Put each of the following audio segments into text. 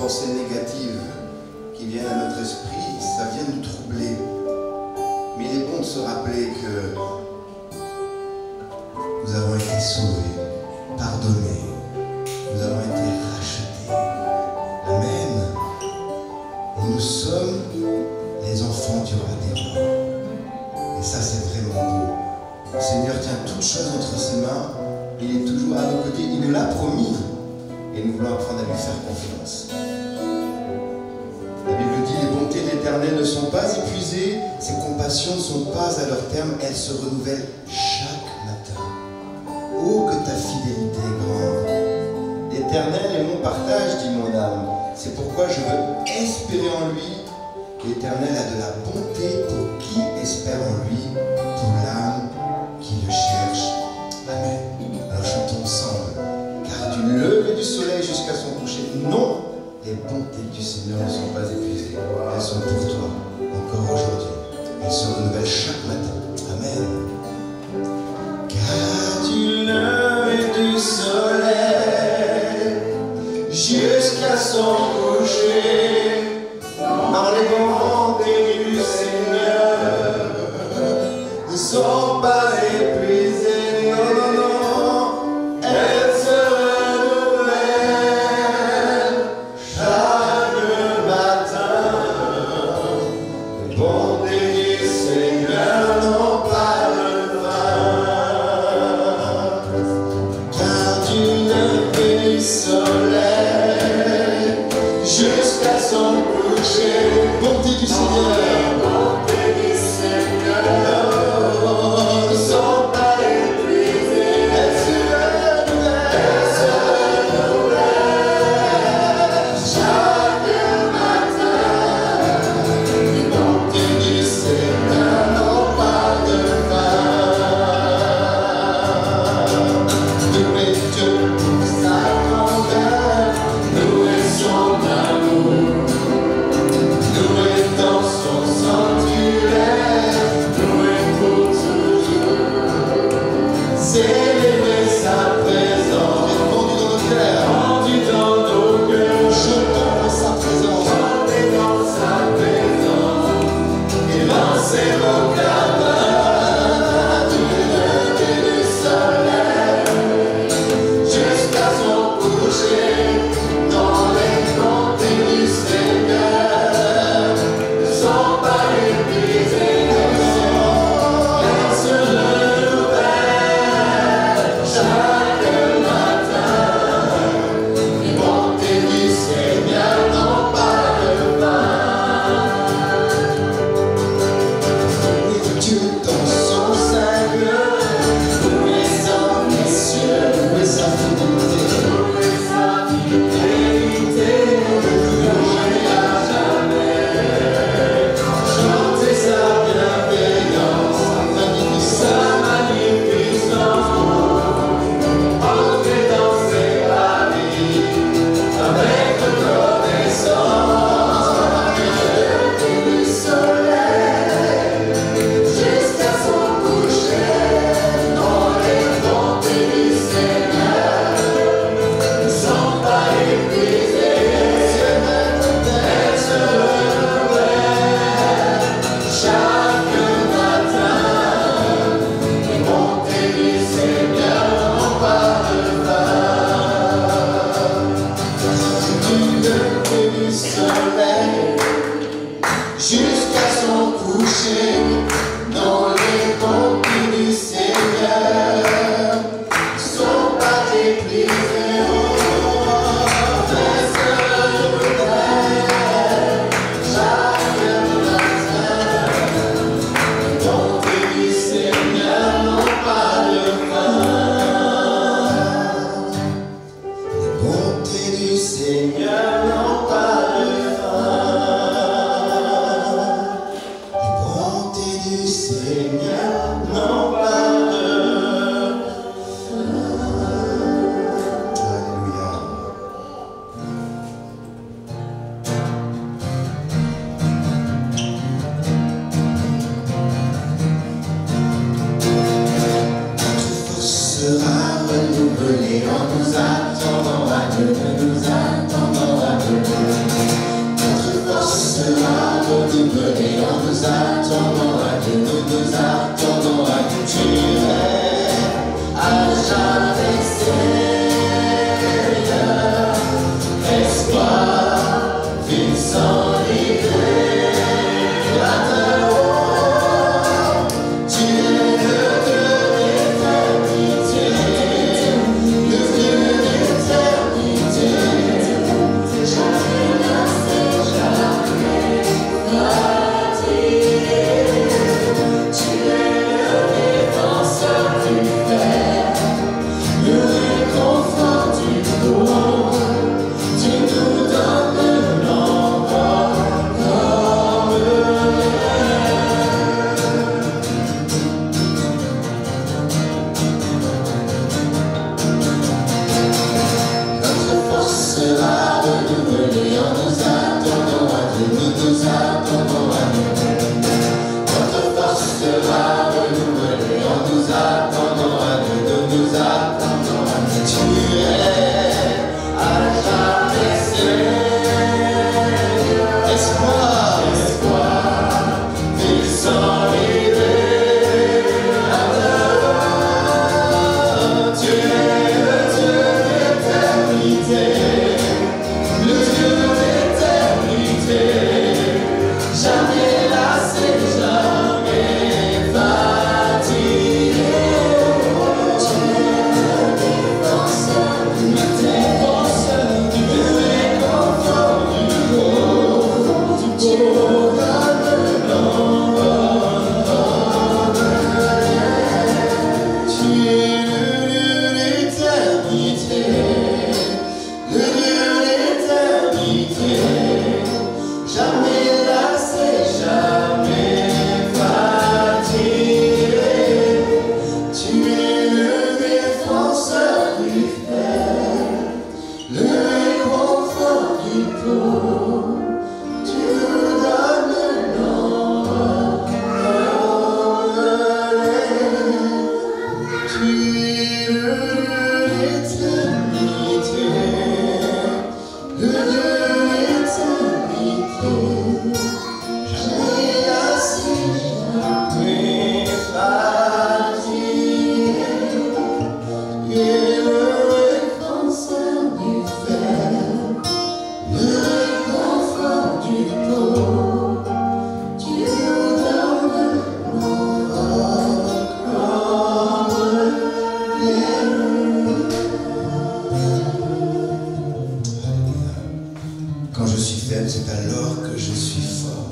pensées négatives qui viennent à notre esprit, ça vient nous troubler. Mais il est bon de se rappeler que nous avons été sauvés, pardonnés, nous avons été rachetés. Amen. Et nous sommes les enfants du roi des rois. Et ça, c'est vraiment beau. Le Seigneur tient toutes choses entre ses mains. Il est toujours à nos côtés. Il nous l'a promis. Et nous voulons apprendre à lui faire confiance. La Bible dit, les bontés de l'Éternel ne sont pas épuisées, ses compassions ne sont pas à leur terme, elles se renouvellent chaque matin. Oh, que ta fidélité est grande. L'Éternel est mon partage, dit mon âme. C'est pourquoi je veux espérer en lui. L'Éternel a de la bonté pour qui espère en lui, pour l'âme qui le cherche. Amen. Alors chantons ensemble. Car du lever du soleil jusqu'à son coucher, non, les bontés du Seigneur ne sont pas épuisées. Elles sont pour toi, encore aujourd'hui. Elles se renouvellent chaque matin. Amen. Car du lever du soleil jusqu'à son coucher, dans les bontés du Seigneur ne sont pas épuisées. Non, non, non, elles se renouvellent chaque matin. Les bontés du Seigneur n'ont pas de fin. Car du lever du soleil jusqu'à son coucher, bonté du Seigneur, ne sont attendons à Dieu, nous attendons à Dieu. Tu es à jamais Seigneur. Espoir, espoir, ils sont rivés à l'heure. Tu es le Dieu d'éternité, le Dieu d'éternité, jamais lassé, jamais fatigué. Tu es le défenseur du réconfort du pauvre, tu donnes l'envol. Tu es le Dieu d'éternité, le Dieu d'éternité, jamais lassé, jamais fatigué. Tu es le défenseur du frère, le réconfort du pauvre, tu nous donnes l'envol. Tu es le Dieu d'éternité, le Dieu d'éternité, jamais lassé, jamais fatigué. Tu es le défenseur du frère, le réconfort du pauvre, tu nous donnes l'envol comme l'air. Quand je suis faible, c'est alors que je suis fort.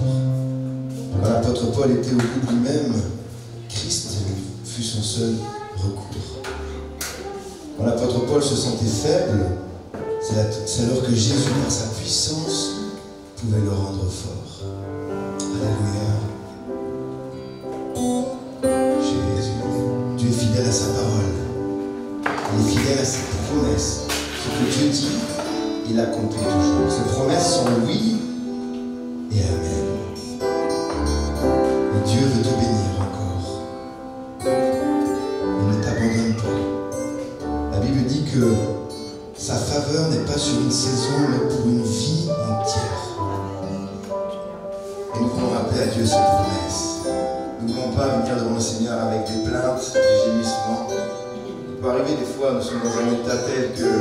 Quand l'apôtre Paul était au bout de lui-même, Christ fut son seul recours. Quand l'apôtre Paul se sentait faible, c'est alors que Jésus, par sa puissance, pouvait le rendre fort. Alléluia. Jésus, Dieu est fidèle à sa parole. Il est fidèle à ses promesses. Ce que Dieu dit, il accomplit toujours. Ses promesses sont oui et amen. Et Dieu veut te bénir encore. Il ne t'abandonne pas. La Bible dit que sa faveur n'est pas sur une saison, mais pour une vie entière. Et nous voulons rappeler à Dieu ses promesses. Nous ne voulons pas venir devant le Seigneur avec des plaintes, des gémissements. Il peut arriver des fois, nous sommes dans un état tel que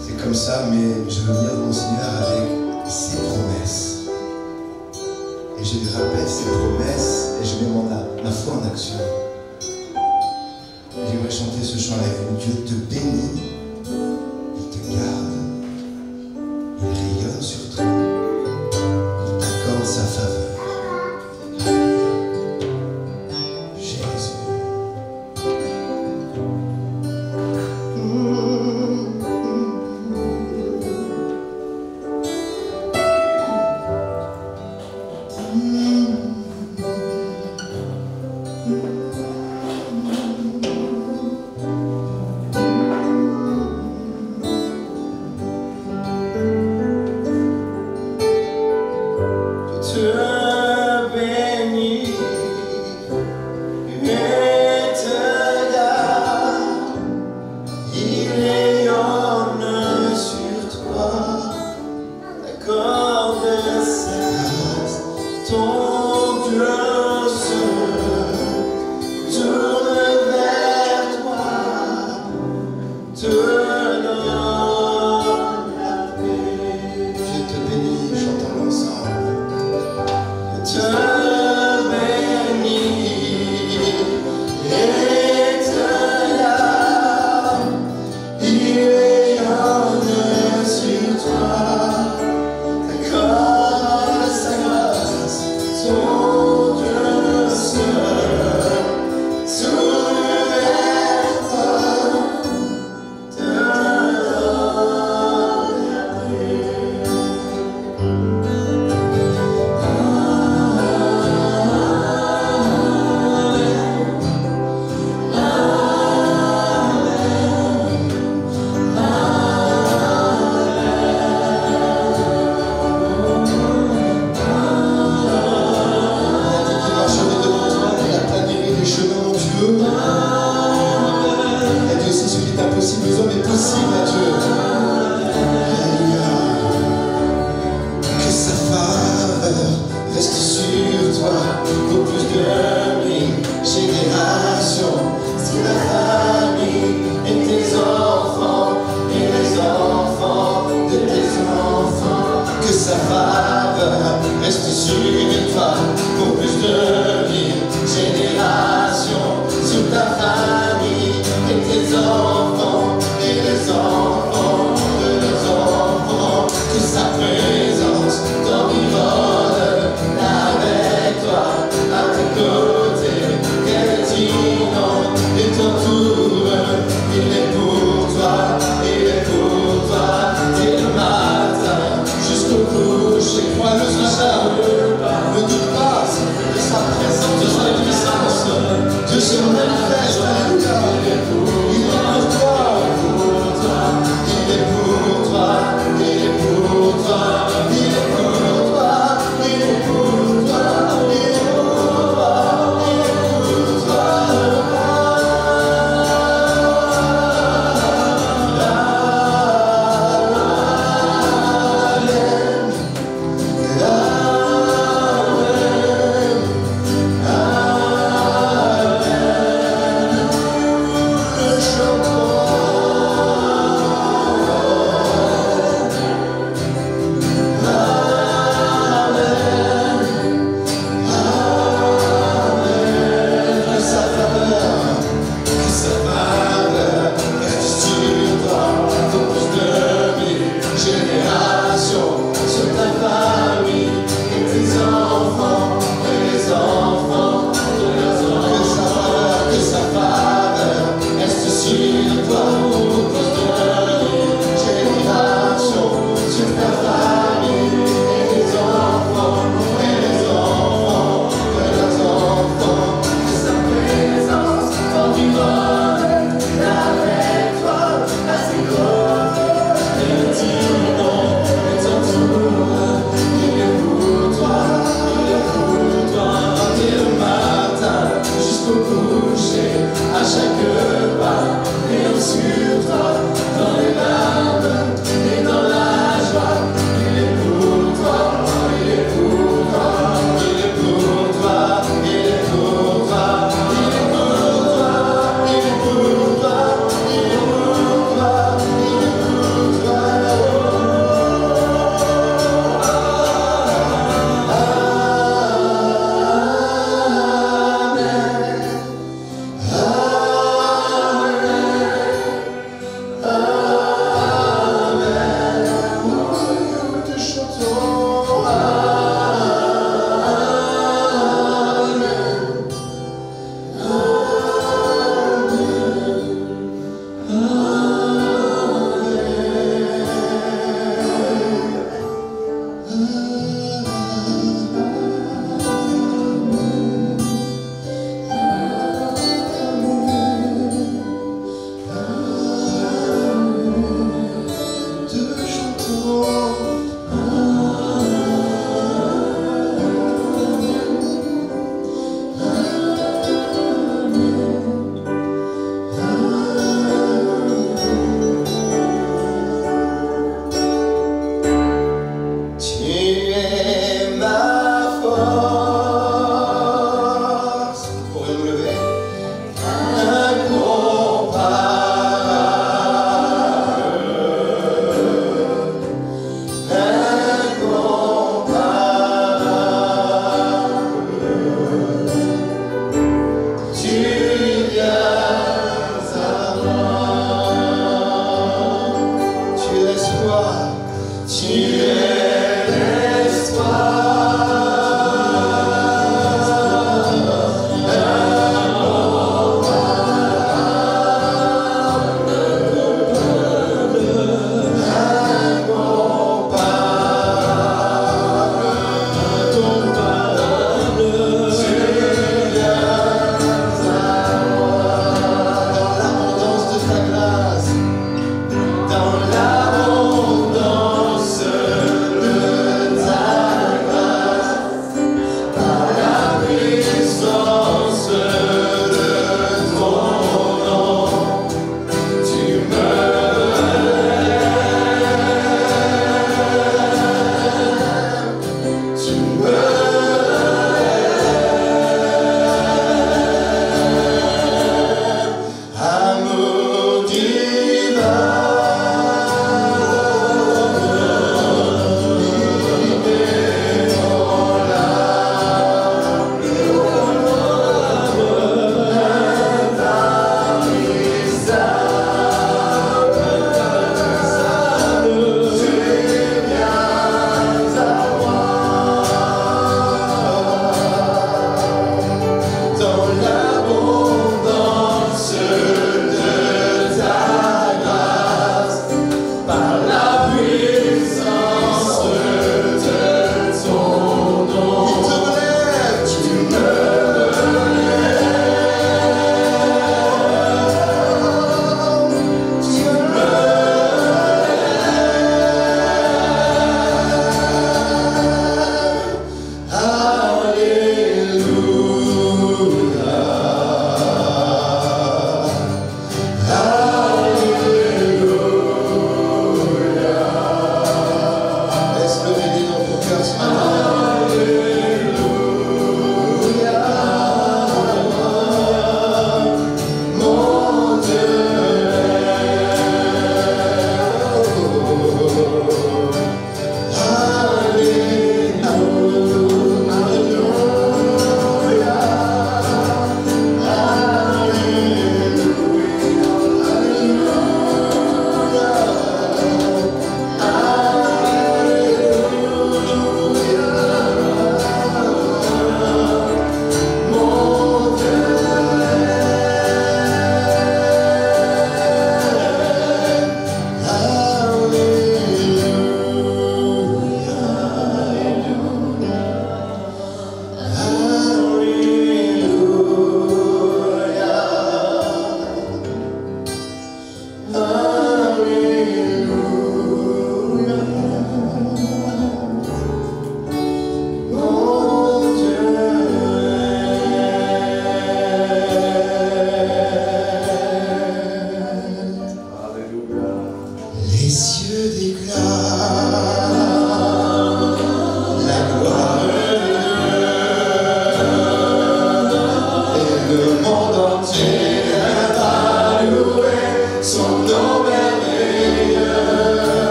c'est comme ça, mais je veux venir devant le Seigneur avec ses promesses. Et je lui rappelle ses promesses et je mets ma foi en action. J'aimerais chanter ce chant avec vous. Dieu te bénit, il te garde, il rayonne sur toi, il t'accorde sa faveur. Jésus. à chaque pas, et sur toi, dans les larmes et dans la joie. Il est pour toi, il est pour toi, il est pour toi, il est pour toi, il est pour toi, il est pour toi, il est pour toi, il est pour toi. Amen.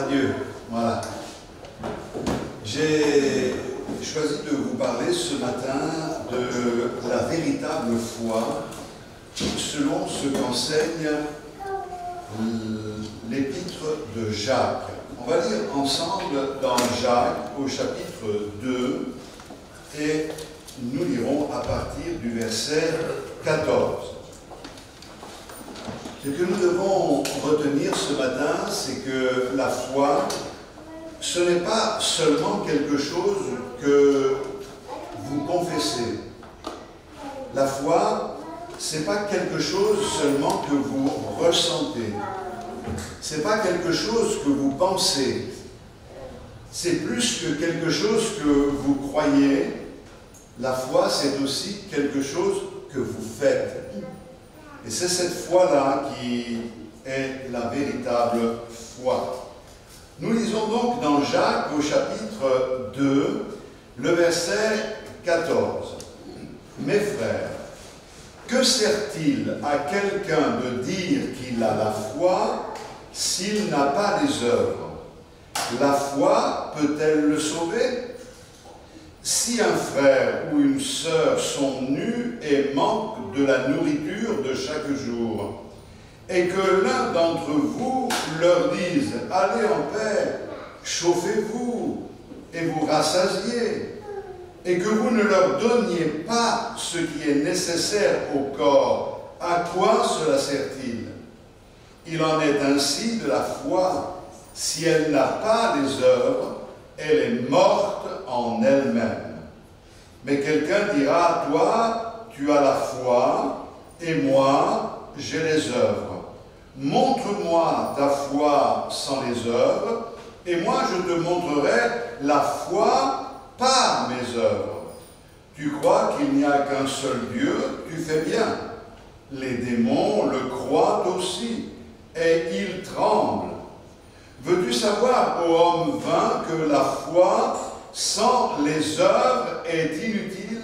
Dieu. Voilà. J'ai choisi de vous parler ce matin de la véritable foi selon ce qu'enseigne l'épître de Jacques. On va lire ensemble dans Jacques au chapitre 2 et nous lirons à partir du verset 14. Ce que nous devons retenir ce matin, c'est que la foi, ce n'est pas seulement quelque chose que vous confessez. La foi, ce n'est pas quelque chose seulement que vous ressentez. Ce n'est pas quelque chose que vous pensez. C'est plus que quelque chose que vous croyez. La foi, c'est aussi quelque chose que vous faites. Et c'est cette foi-là qui est la véritable foi. Nous lisons donc dans Jacques au chapitre 2, le verset 14. « Mes frères, que sert-il à quelqu'un de dire qu'il a la foi s'il n'a pas les œuvres? La foi peut-elle le sauver? Si un frère ou une sœur sont nus et manquent de la nourriture de chaque jour, et que l'un d'entre vous leur dise « Allez en paix, chauffez-vous et vous rassasiez », et que vous ne leur donniez pas ce qui est nécessaire au corps, à quoi cela sert-il? Il en est ainsi de la foi. Si elle n'a pas les œuvres, elle est morte en elle-même. Mais quelqu'un dira, toi, tu as la foi, et moi, j'ai les œuvres. Montre-moi ta foi sans les œuvres, et moi je te montrerai la foi par mes œuvres. Tu crois qu'il n'y a qu'un seul Dieu, tu fais bien. Les démons le croient aussi, et ils tremblent. Veux-tu savoir, ô homme vain, que la foi sans les œuvres est inutile?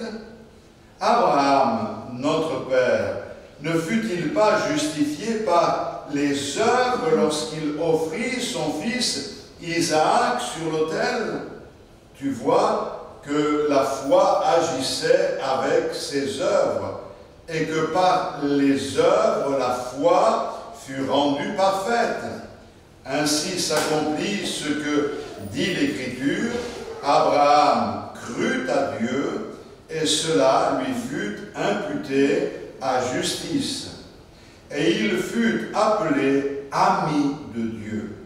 Abraham, notre père, ne fut-il pas justifié par les œuvres lorsqu'il offrit son fils Isaac sur l'autel? Tu vois que la foi agissait avec ses œuvres, et que par les œuvres la foi fut rendue parfaite. Ainsi s'accomplit ce que dit l'Écriture, Abraham crut à Dieu, et cela lui fut imputé à justice. Et il fut appelé ami de Dieu.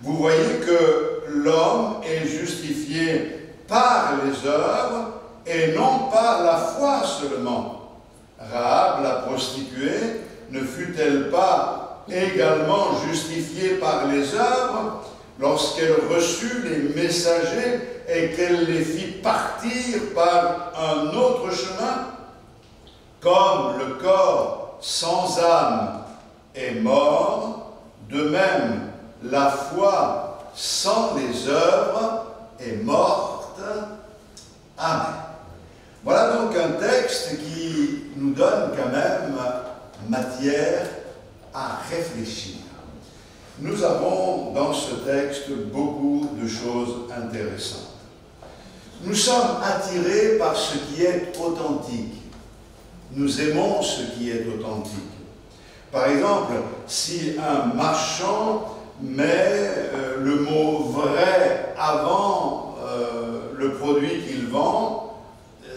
Vous voyez que l'homme est justifié par les œuvres et non par la foi seulement. Rahab, la prostituée, ne fut-elle pas également justifiée par les œuvres lorsqu'elle reçut les messagers et qu'elle les fit partir par un autre chemin? Comme le corps sans âme est mort, de même la foi sans les œuvres est morte. Amen. Voilà donc un texte qui nous donne quand même matière à réfléchir. Nous avons dans ce texte beaucoup de choses intéressantes. Nous sommes attirés par ce qui est authentique. Nous aimons ce qui est authentique. Par exemple, si un marchand met le mot vrai avant le produit qu'il vend,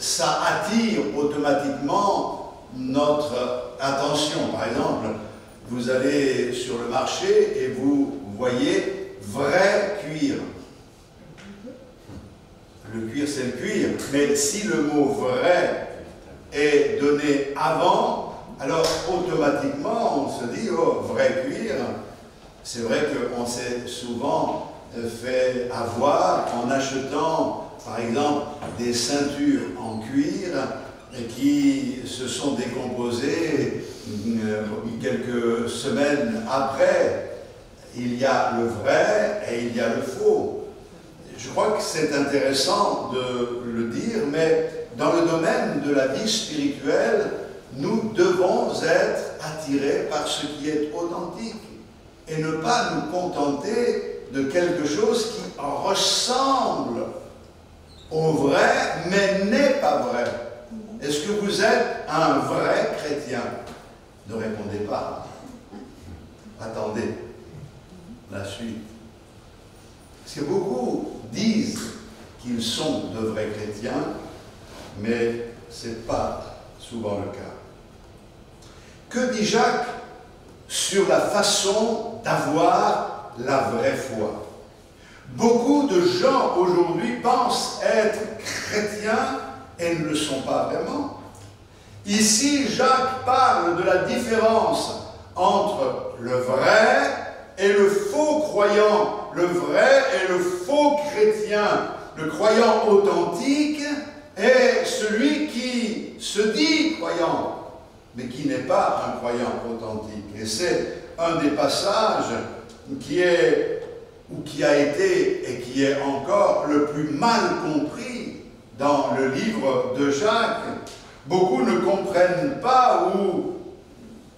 ça attire automatiquement notre attention. Par exemple, vous allez sur le marché et vous voyez vrai cuir. Le cuir, c'est le cuir, mais si le mot vrai est donné avant, alors automatiquement on se dit, oh, vrai cuir. C'est vrai qu'on s'est souvent fait avoir en achetant, par exemple, des ceintures en cuir qui se sont décomposées quelques semaines après. Il y a le vrai et il y a le faux. Je crois que c'est intéressant de le dire, mais dans le domaine de la vie spirituelle, nous devons être attirés par ce qui est authentique et ne pas nous contenter de quelque chose qui ressemble au vrai, mais n'est pas vrai. Est-ce que vous êtes un vrai chrétien? Ne répondez pas. Attendez la suite. Parce que beaucoup disent qu'ils sont de vrais chrétiens, mais ce n'est pas souvent le cas. Que dit Jacques sur la façon d'avoir la vraie foi? Beaucoup de gens aujourd'hui pensent être chrétiens et ne le sont pas vraiment. Ici, Jacques parle de la différence entre le vrai et le faux croyant, le vrai et le faux chrétien. Le croyant authentique est celui qui se dit croyant, mais qui n'est pas un croyant authentique. Et c'est un des passages qui a été et qui est encore le plus mal compris dans le livre de Jacques. Beaucoup ne comprennent pas ou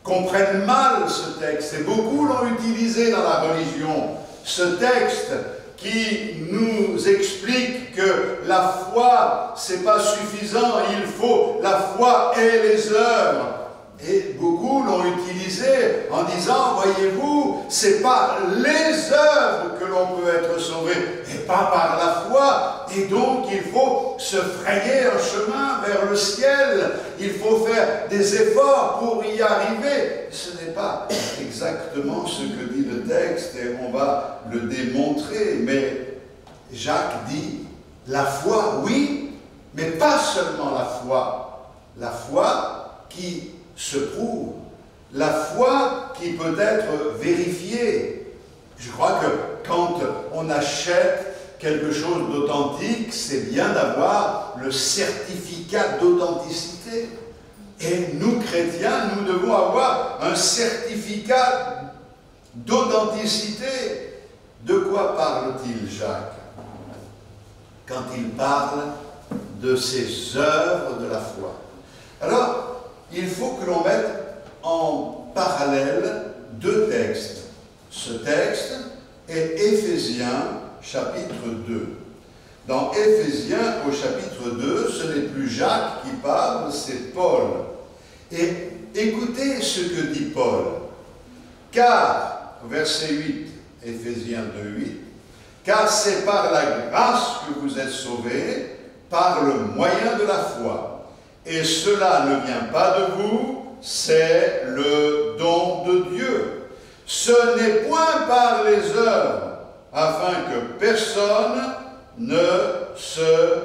comprennent mal ce texte, et beaucoup l'ont utilisé dans la religion. Ce texte qui nous explique que la foi, c'est pas suffisant, il faut la foi et les œuvres. Et beaucoup l'ont utilisé en disant, voyez-vous, c'est par les œuvres que l'on peut être sauvé, et pas par la foi. Et donc, il faut se frayer un chemin vers le ciel. Il faut faire des efforts pour y arriver. Ce n'est pas exactement ce que dit le texte, et on va le démontrer. Mais Jacques dit, la foi, oui, mais pas seulement la foi. La foi qui se prouve, la foi qui peut être vérifiée. Je crois que quand on achète quelque chose d'authentique, c'est bien d'avoir le certificat d'authenticité. Et nous, chrétiens, nous devons avoir un certificat d'authenticité. De quoi parle-t-il, Jacques, quand il parle de ces œuvres de la foi? Alors, il faut que l'on mette en parallèle deux textes. Ce texte est Éphésiens chapitre 2. Dans Éphésiens au chapitre 2, ce n'est plus Jacques qui parle, c'est Paul. Et écoutez ce que dit Paul. Car, verset 8, Éphésiens 2, 8, car c'est par la grâce que vous êtes sauvés, par le moyen de la foi. Et cela ne vient pas de vous, c'est le don de Dieu. Ce n'est point par les œuvres, afin que personne ne se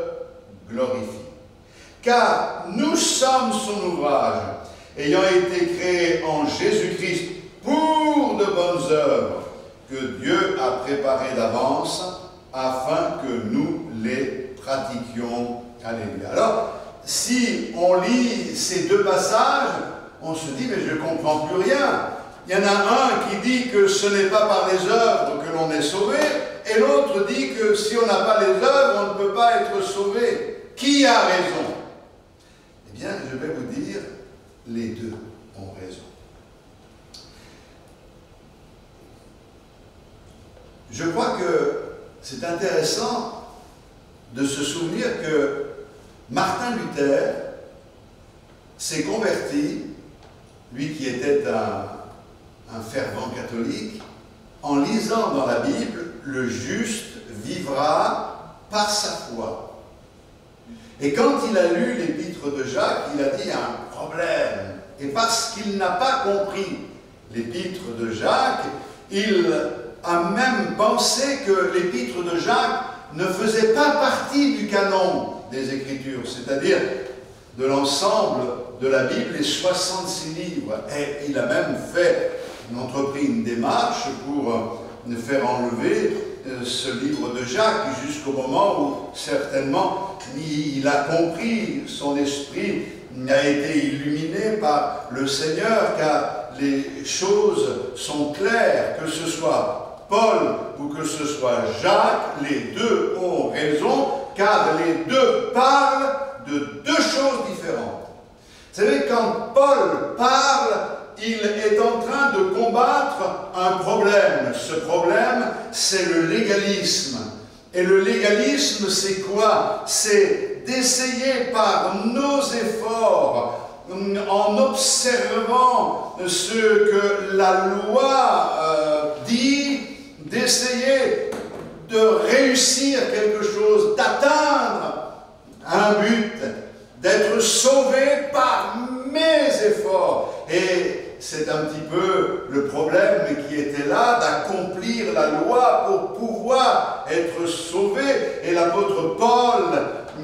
glorifie. Car nous sommes son ouvrage, ayant été créés en Jésus-Christ pour de bonnes œuvres, que Dieu a préparées d'avance, afin que nous les pratiquions. Alléluia. Alors, si on lit ces deux passages, on se dit, mais je ne comprends plus rien. Il y en a un qui dit que ce n'est pas par les œuvres que l'on est sauvé, et l'autre dit que si on n'a pas les œuvres, on ne peut pas être sauvé. Qui a raison? Eh bien, je vais vous dire, les deux ont raison. Je crois que c'est intéressant de se souvenir que Martin Luther s'est converti, lui qui était un fervent catholique, en lisant dans la Bible « Le juste vivra par sa foi ». Et quand il a lu l'épître de Jacques, il a dit « un problème ». Et parce qu'il n'a pas compris l'épître de Jacques, il a même pensé que l'épître de Jacques ne faisait pas partie du canon des Écritures, c'est-à-dire de l'ensemble de la Bible, les 66 livres. Et il a même entrepris une démarche pour faire enlever ce livre de Jacques jusqu'au moment où certainement il a compris, son esprit a été illuminé par le Seigneur, car les choses sont claires, que ce soit Paul ou que ce soit Jacques, les deux ont raison, car les deux parlent de deux choses différentes. Vous savez, quand Paul parle il est en train de combattre un problème. Ce problème, c'est le légalisme. Et le légalisme, c'est quoi? C'est d'essayer par nos efforts, en observant ce que la loi dit, d'essayer de réussir quelque chose, d'atteindre un but, d'être sauvé par mes efforts. Et c'est un petit peu le problème qui était là, d'accomplir la loi pour pouvoir être sauvé. Et l'apôtre Paul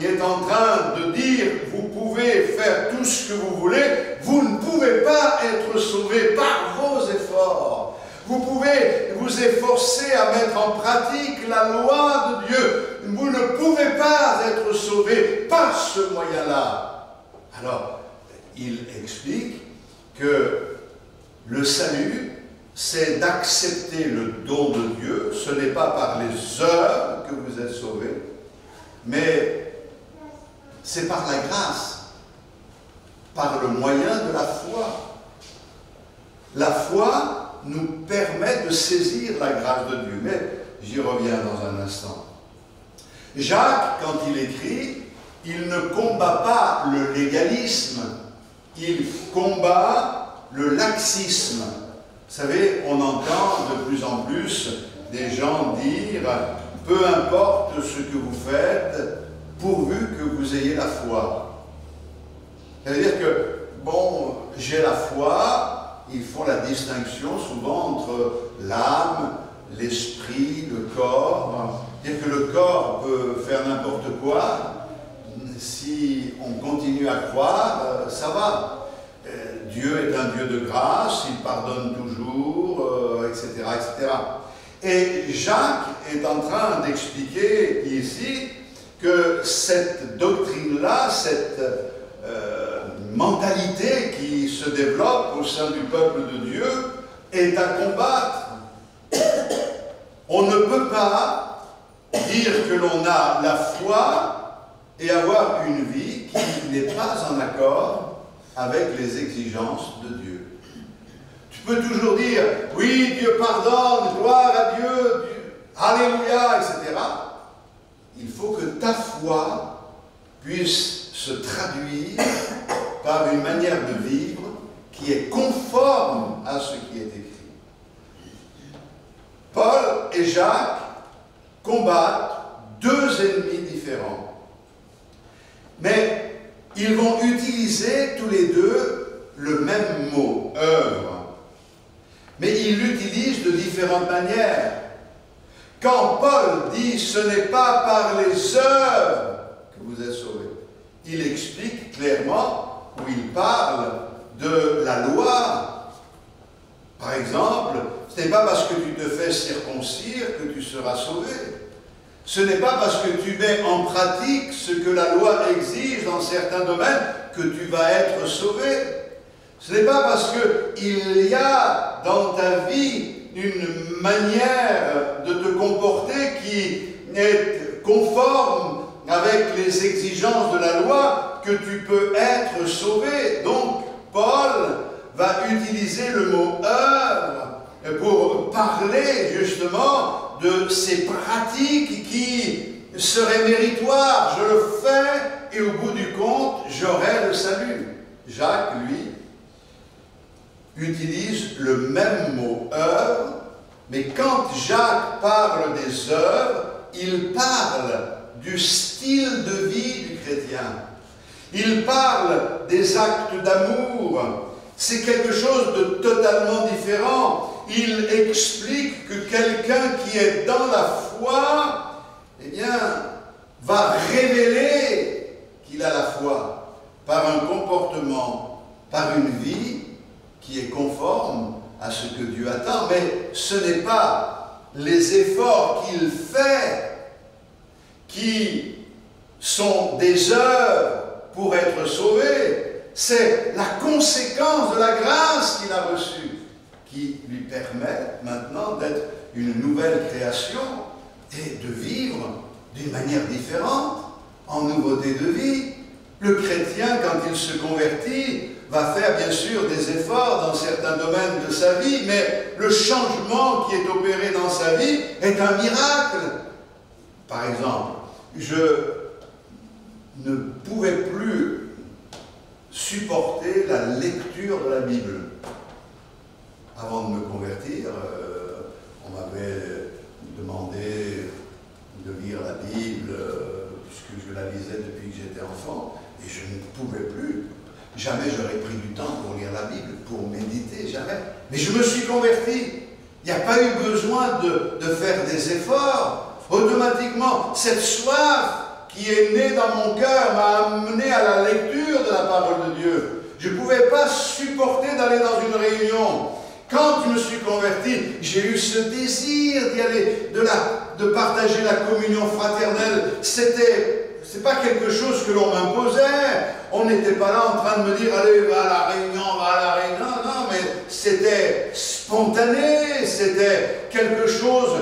est en train de dire, vous pouvez faire tout ce que vous voulez, vous ne pouvez pas être sauvé par vos efforts. Vous pouvez vous efforcer à mettre en pratique la loi de Dieu. Vous ne pouvez pas être sauvé par ce moyen-là. Alors, il explique que le salut, c'est d'accepter le don de Dieu. Ce n'est pas par les œuvres que vous êtes sauvés, mais c'est par la grâce, par le moyen de la foi. La foi nous permet de saisir la grâce de Dieu. Mais j'y reviens dans un instant. Jacques, quand il écrit, il ne combat pas le légalisme, il combat le laxisme. Vous savez, on entend de plus en plus des gens dire « peu importe ce que vous faites, pourvu que vous ayez la foi ». C'est-à-dire que, bon, j'ai la foi. Ils font la distinction souvent entre l'âme, l'esprit, le corps. Dire que le corps peut faire n'importe quoi. Si on continue à croire, ça va. Dieu est un Dieu de grâce, il pardonne toujours, etc., etc. Et Jacques est en train d'expliquer ici que cette doctrine-là, cette mentalité qui se développe au sein du peuple de Dieu est à combattre. On ne peut pas dire que l'on a la foi et avoir une vie qui n'est pas en accord avec les exigences de Dieu. Tu peux toujours dire, oui, Dieu pardonne, gloire à Dieu, alléluia, etc. Il faut que ta foi puisse se traduire par une manière de vivre qui est conforme à ce qui est écrit. Paul et Jacques combattent deux ennemis différents. Mais ils vont utiliser tous les deux le même mot, œuvre. Mais ils l'utilisent de différentes manières. Quand Paul dit « ce n'est pas par les œuvres que vous êtes sauvés », il explique clairement où il parle de la loi. Par exemple, ce n'est pas parce que tu te fais circoncire que tu seras sauvé. Ce n'est pas parce que tu mets en pratique ce que la loi exige dans certains domaines que tu vas être sauvé. Ce n'est pas parce qu'il y a dans ta vie une manière de te comporter qui est conforme avec les exigences de la loi que tu peux être sauvé. Donc, Paul va utiliser le mot œuvre pour parler justement de ces pratiques qui seraient méritoires. Je le fais et au bout du compte, j'aurai le salut. Jacques, lui, utilise le même mot œuvre, mais quand Jacques parle des œuvres, il parle du style de vie du chrétien. Il parle des actes d'amour. C'est quelque chose de totalement différent. Il explique que quelqu'un qui est dans la foi, eh bien, va révéler qu'il a la foi par un comportement, par une vie qui est conforme à ce que Dieu attend. Mais ce n'est pas les efforts qu'il fait qui sont des œuvres pour être sauvé, c'est la conséquence de la grâce qu'il a reçue qui lui permet maintenant d'être une nouvelle création et de vivre d'une manière différente, en nouveauté de vie. Le chrétien, quand il se convertit, va faire bien sûr des efforts dans certains domaines de sa vie, mais le changement qui est opéré dans sa vie est un miracle. Par exemple, je ne pouvais plus supporter la lecture de la Bible. Avant de me convertir, on m'avait demandé de lire la Bible, puisque je la lisais depuis que j'étais enfant, et je ne pouvais plus. Jamais j'aurais pris du temps pour lire la Bible, pour méditer, jamais. Mais je me suis converti. Il n'y a pas eu besoin de faire des efforts. Automatiquement, cette soif qui est née dans mon cœur m'a amené à la lecture de la parole de Dieu. Je ne pouvais pas supporter d'aller dans une réunion. Quand je me suis converti, j'ai eu ce désir d'y aller, de partager la communion fraternelle. C'est pas quelque chose que l'on m'imposait. On n'était pas là en train de me dire, allez, va à la réunion, va à la réunion. Non, mais c'était spontané, c'était quelque chose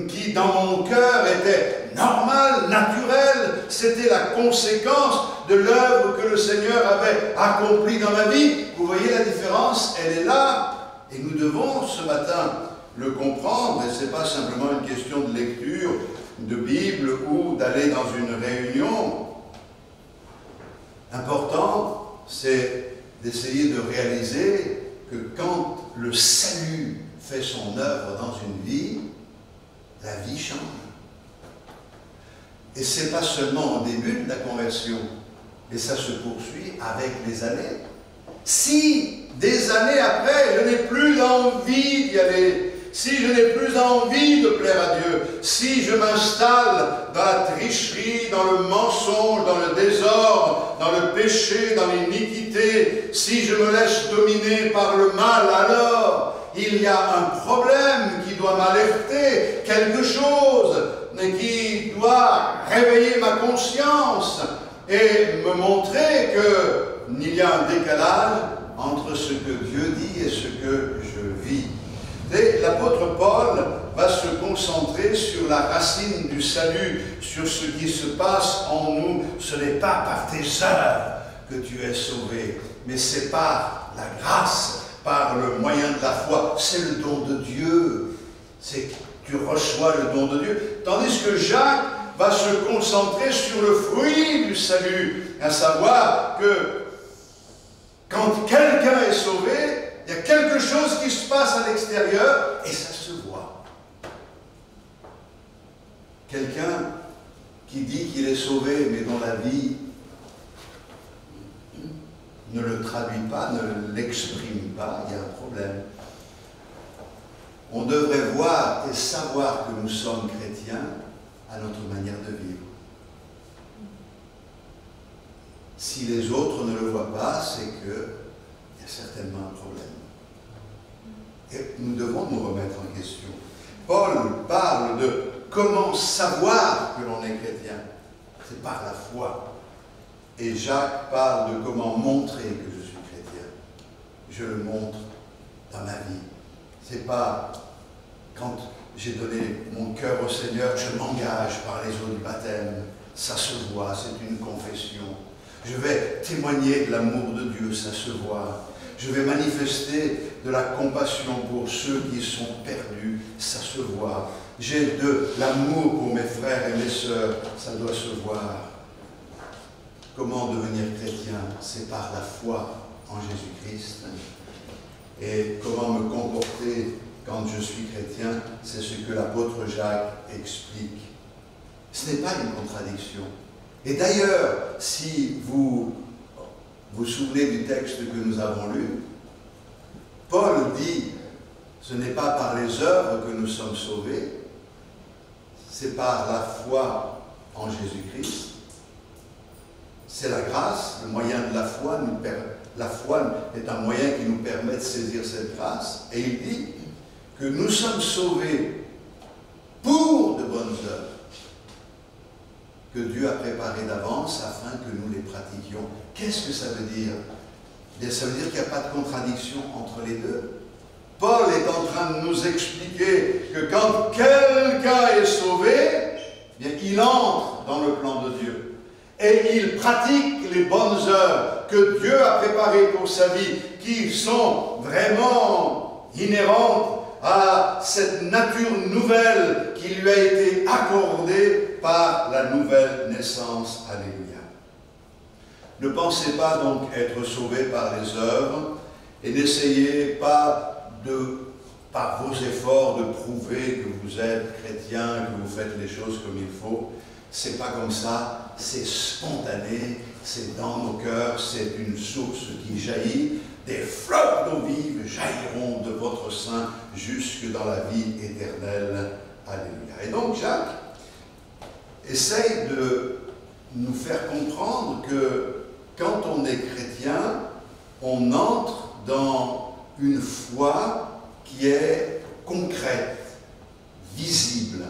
qui, dans mon cœur, était normal, naturel. C'était la conséquence de l'œuvre que le Seigneur avait accomplie dans ma vie. Vous voyez la différence, elle est là. Et nous devons ce matin le comprendre, et ce n'est pas simplement une question de lecture de Bible ou d'aller dans une réunion. L'important, c'est d'essayer de réaliser que quand le salut fait son œuvre dans une vie, la vie change. Et ce n'est pas seulement au début de la conversion, et ça se poursuit avec les années. Si des années après, je n'ai plus envie d'y aller, si je n'ai plus envie de plaire à Dieu, si je m'installe dans la tricherie, dans le mensonge, dans le désordre, dans le péché, dans l'iniquité, si je me laisse dominer par le mal, alors il y a un problème qui doit m'alerter, quelque chose qui doit réveiller ma conscience et me montrer qu'il y a un décalage entre ce que Dieu dit et ce que je vis. L'apôtre Paul va se concentrer sur la racine du salut, sur ce qui se passe en nous. Ce n'est pas par tes œuvres que tu es sauvé, mais c'est par la grâce, par le moyen de la foi. C'est le don de Dieu. C'est que tu reçois le don de Dieu. Tandis que Jacques va se concentrer sur le fruit du salut, à savoir que quand quelqu'un est sauvé, il y a quelque chose qui se passe à l'extérieur et ça se voit. Quelqu'un qui dit qu'il est sauvé mais dont la vie ne le traduit pas, ne l'exprime pas, il y a un problème. On devrait voir et savoir que nous sommes chrétiens à notre manière de vivre. Si les autres ne le voient pas, c'est qu'il y a certainement un problème. Et nous devons nous remettre en question. Paul parle de comment savoir que l'on est chrétien. C'est par la foi. Et Jacques parle de comment montrer que je suis chrétien. Je le montre dans ma vie. C'est pas quand j'ai donné mon cœur au Seigneur, je m'engage par les eaux du baptême. Ça se voit, c'est une confession. Je vais témoigner de l'amour de Dieu, ça se voit. Je vais manifester de la compassion pour ceux qui sont perdus, ça se voit. J'ai de l'amour pour mes frères et mes sœurs, ça doit se voir. Comment devenir chrétien? C'est par la foi en Jésus-Christ. Et comment me comporter quand je suis chrétien? C'est ce que l'apôtre Jacques explique. Ce n'est pas une contradiction. Et d'ailleurs, si vous vous souvenez du texte que nous avons lu, Paul dit, ce n'est pas par les œuvres que nous sommes sauvés, c'est par la foi en Jésus-Christ. C'est la grâce, le moyen de la foi la foi est un moyen qui nous permet de saisir cette grâce. Et il dit que nous sommes sauvés pour de bonnes œuvres que Dieu a préparées d'avance afin que nous les pratiquions. Qu'est-ce que ça veut dire? Bien, ça veut dire qu'il n'y a pas de contradiction entre les deux. Paul est en train de nous expliquer que quand quelqu'un est sauvé, bien, il entre dans le plan de Dieu. Et il pratique les bonnes œuvres que Dieu a préparées pour sa vie, qui sont vraiment inhérentes à cette nature nouvelle qui lui a été accordée par la nouvelle naissance. Alléluia. Ne pensez pas donc être sauvé par les œuvres et n'essayez pas par vos efforts de prouver que vous êtes chrétien, que vous faites les choses comme il faut. C'est pas comme ça, c'est spontané, c'est dans nos cœurs, c'est une source qui jaillit. Des fleuves d'eau vive jailliront de votre sein jusque dans la vie éternelle. Alléluia. Et donc Jacques essaye de nous faire comprendre que quand on est chrétien, on entre dans une foi qui est concrète, visible.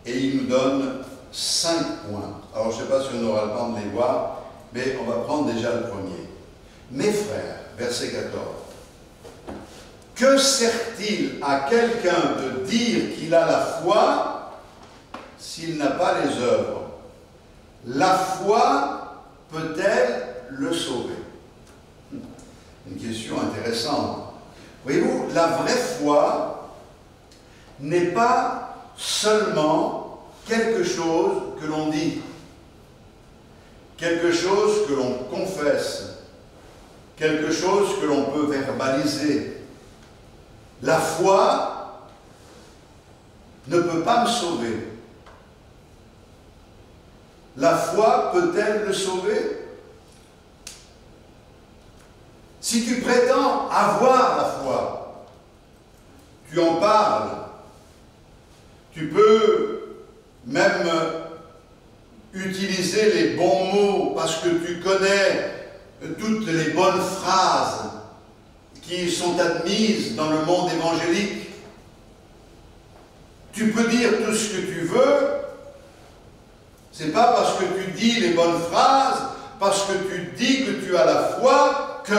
Et il nous donne 5 points. Alors je ne sais pas si on aura le temps de les voir, mais on va prendre déjà le premier. Mes frères, verset 14. Que sert-il à quelqu'un de dire qu'il a la foi s'il n'a pas les œuvres? La foi peut-elle le sauver? Une question intéressante. Voyez-vous, la vraie foi n'est pas seulement quelque chose que l'on dit, quelque chose que l'on confesse, quelque chose que l'on peut verbaliser. La foi ne peut pas me sauver. La foi peut-elle le sauver? Si tu prétends avoir la foi, tu en parles, tu peux même utiliser les bons mots parce que tu connais toutes les bonnes phrases qui sont admises dans le monde évangélique. Tu peux dire tout ce que tu veux, c'est pas parce que tu dis les bonnes phrases, parce que tu dis que tu as la foi, que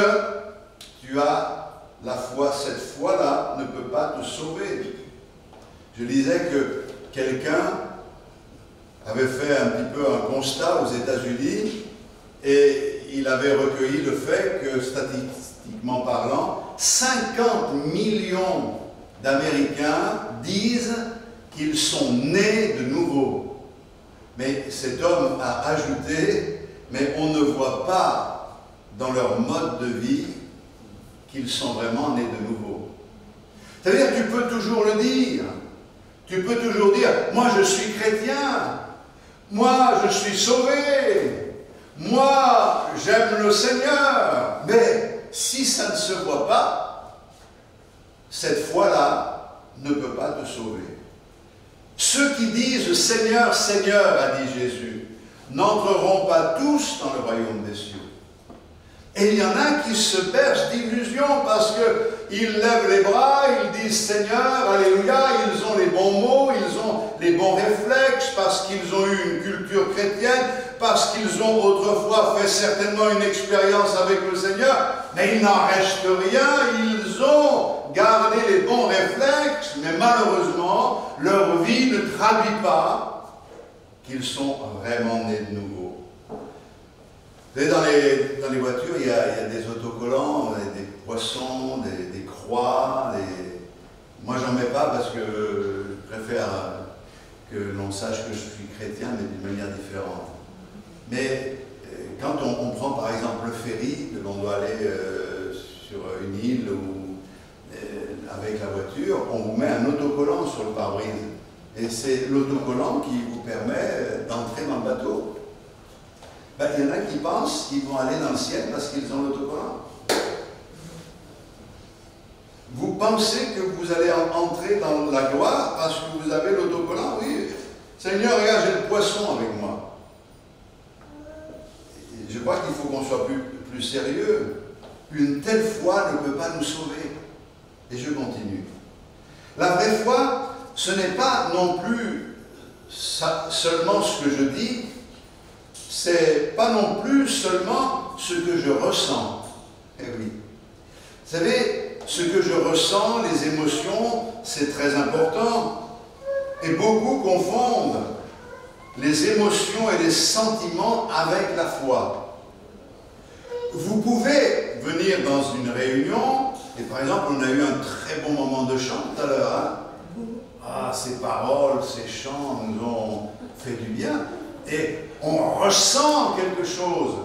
tu as la foi. Cette foi-là ne peut pas te sauver. Je disais que quelqu'un avait fait un petit peu un constat aux États-Unis et il avait recueilli le fait que, statistiquement parlant, 50 millions d'Américains disent qu'ils sont nés de nouveau. Mais cet homme a ajouté, mais on ne voit pas dans leur mode de vie qu'ils sont vraiment nés de nouveau. C'est-à-dire que tu peux toujours le dire. Tu peux toujours dire, moi je suis chrétien, moi je suis sauvé, moi j'aime le Seigneur. Mais si ça ne se voit pas, cette foi-là ne peut pas te sauver. Ceux qui disent Seigneur, Seigneur, a dit Jésus, n'entreront pas tous dans le royaume des cieux. Et il y en a qui se bercent d'illusions parce qu'ils lèvent les bras, ils disent Seigneur, Alléluia, ils ont les bons mots, ils ont les bons réflexes, parce qu'ils ont eu une culture chrétienne, parce qu'ils ont autrefois fait certainement une expérience avec le Seigneur, mais il n'en reste rien, ils ont gardé les bons réflexes, mais malheureusement, leur vie ne traduit pas qu'ils sont vraiment nés de nouveau. Vous savez, dans les voitures, il y a des autocollants, des poissons, des croix. Moi, j'en mets pas parce que je préfère que l'on sache que je suis chrétien, mais d'une manière différente. Mais quand on prend par exemple le ferry, que l'on doit aller sur une île ou avec la voiture, on vous met un autocollant sur le pare-brise. Et c'est l'autocollant qui vous permet d'entrer dans le bateau. Ben, il y en a qui pensent qu'ils vont aller dans le ciel parce qu'ils ont l'autocollant. Vous pensez que vous allez entrer dans la gloire parce que vous avez l'autocollant? Oui. Seigneur, regarde, j'ai le poisson avec moi. Je crois qu'il faut qu'on soit plus sérieux. Une telle foi ne peut pas nous sauver. Et je continue. La vraie foi, ce n'est pas non plus seulement ce que je dis, c'est pas non plus seulement ce que je ressens. Eh oui. Vous savez, ce que je ressens, les émotions, c'est très important. Et beaucoup confondent les émotions et les sentiments avec la foi. vous pouvez venir dans une réunion, et par exemple, on a eu un très bon moment de chant tout à l'heure. Hein? Ah, ces paroles, ces chants nous ont fait du bien, et on ressent quelque chose.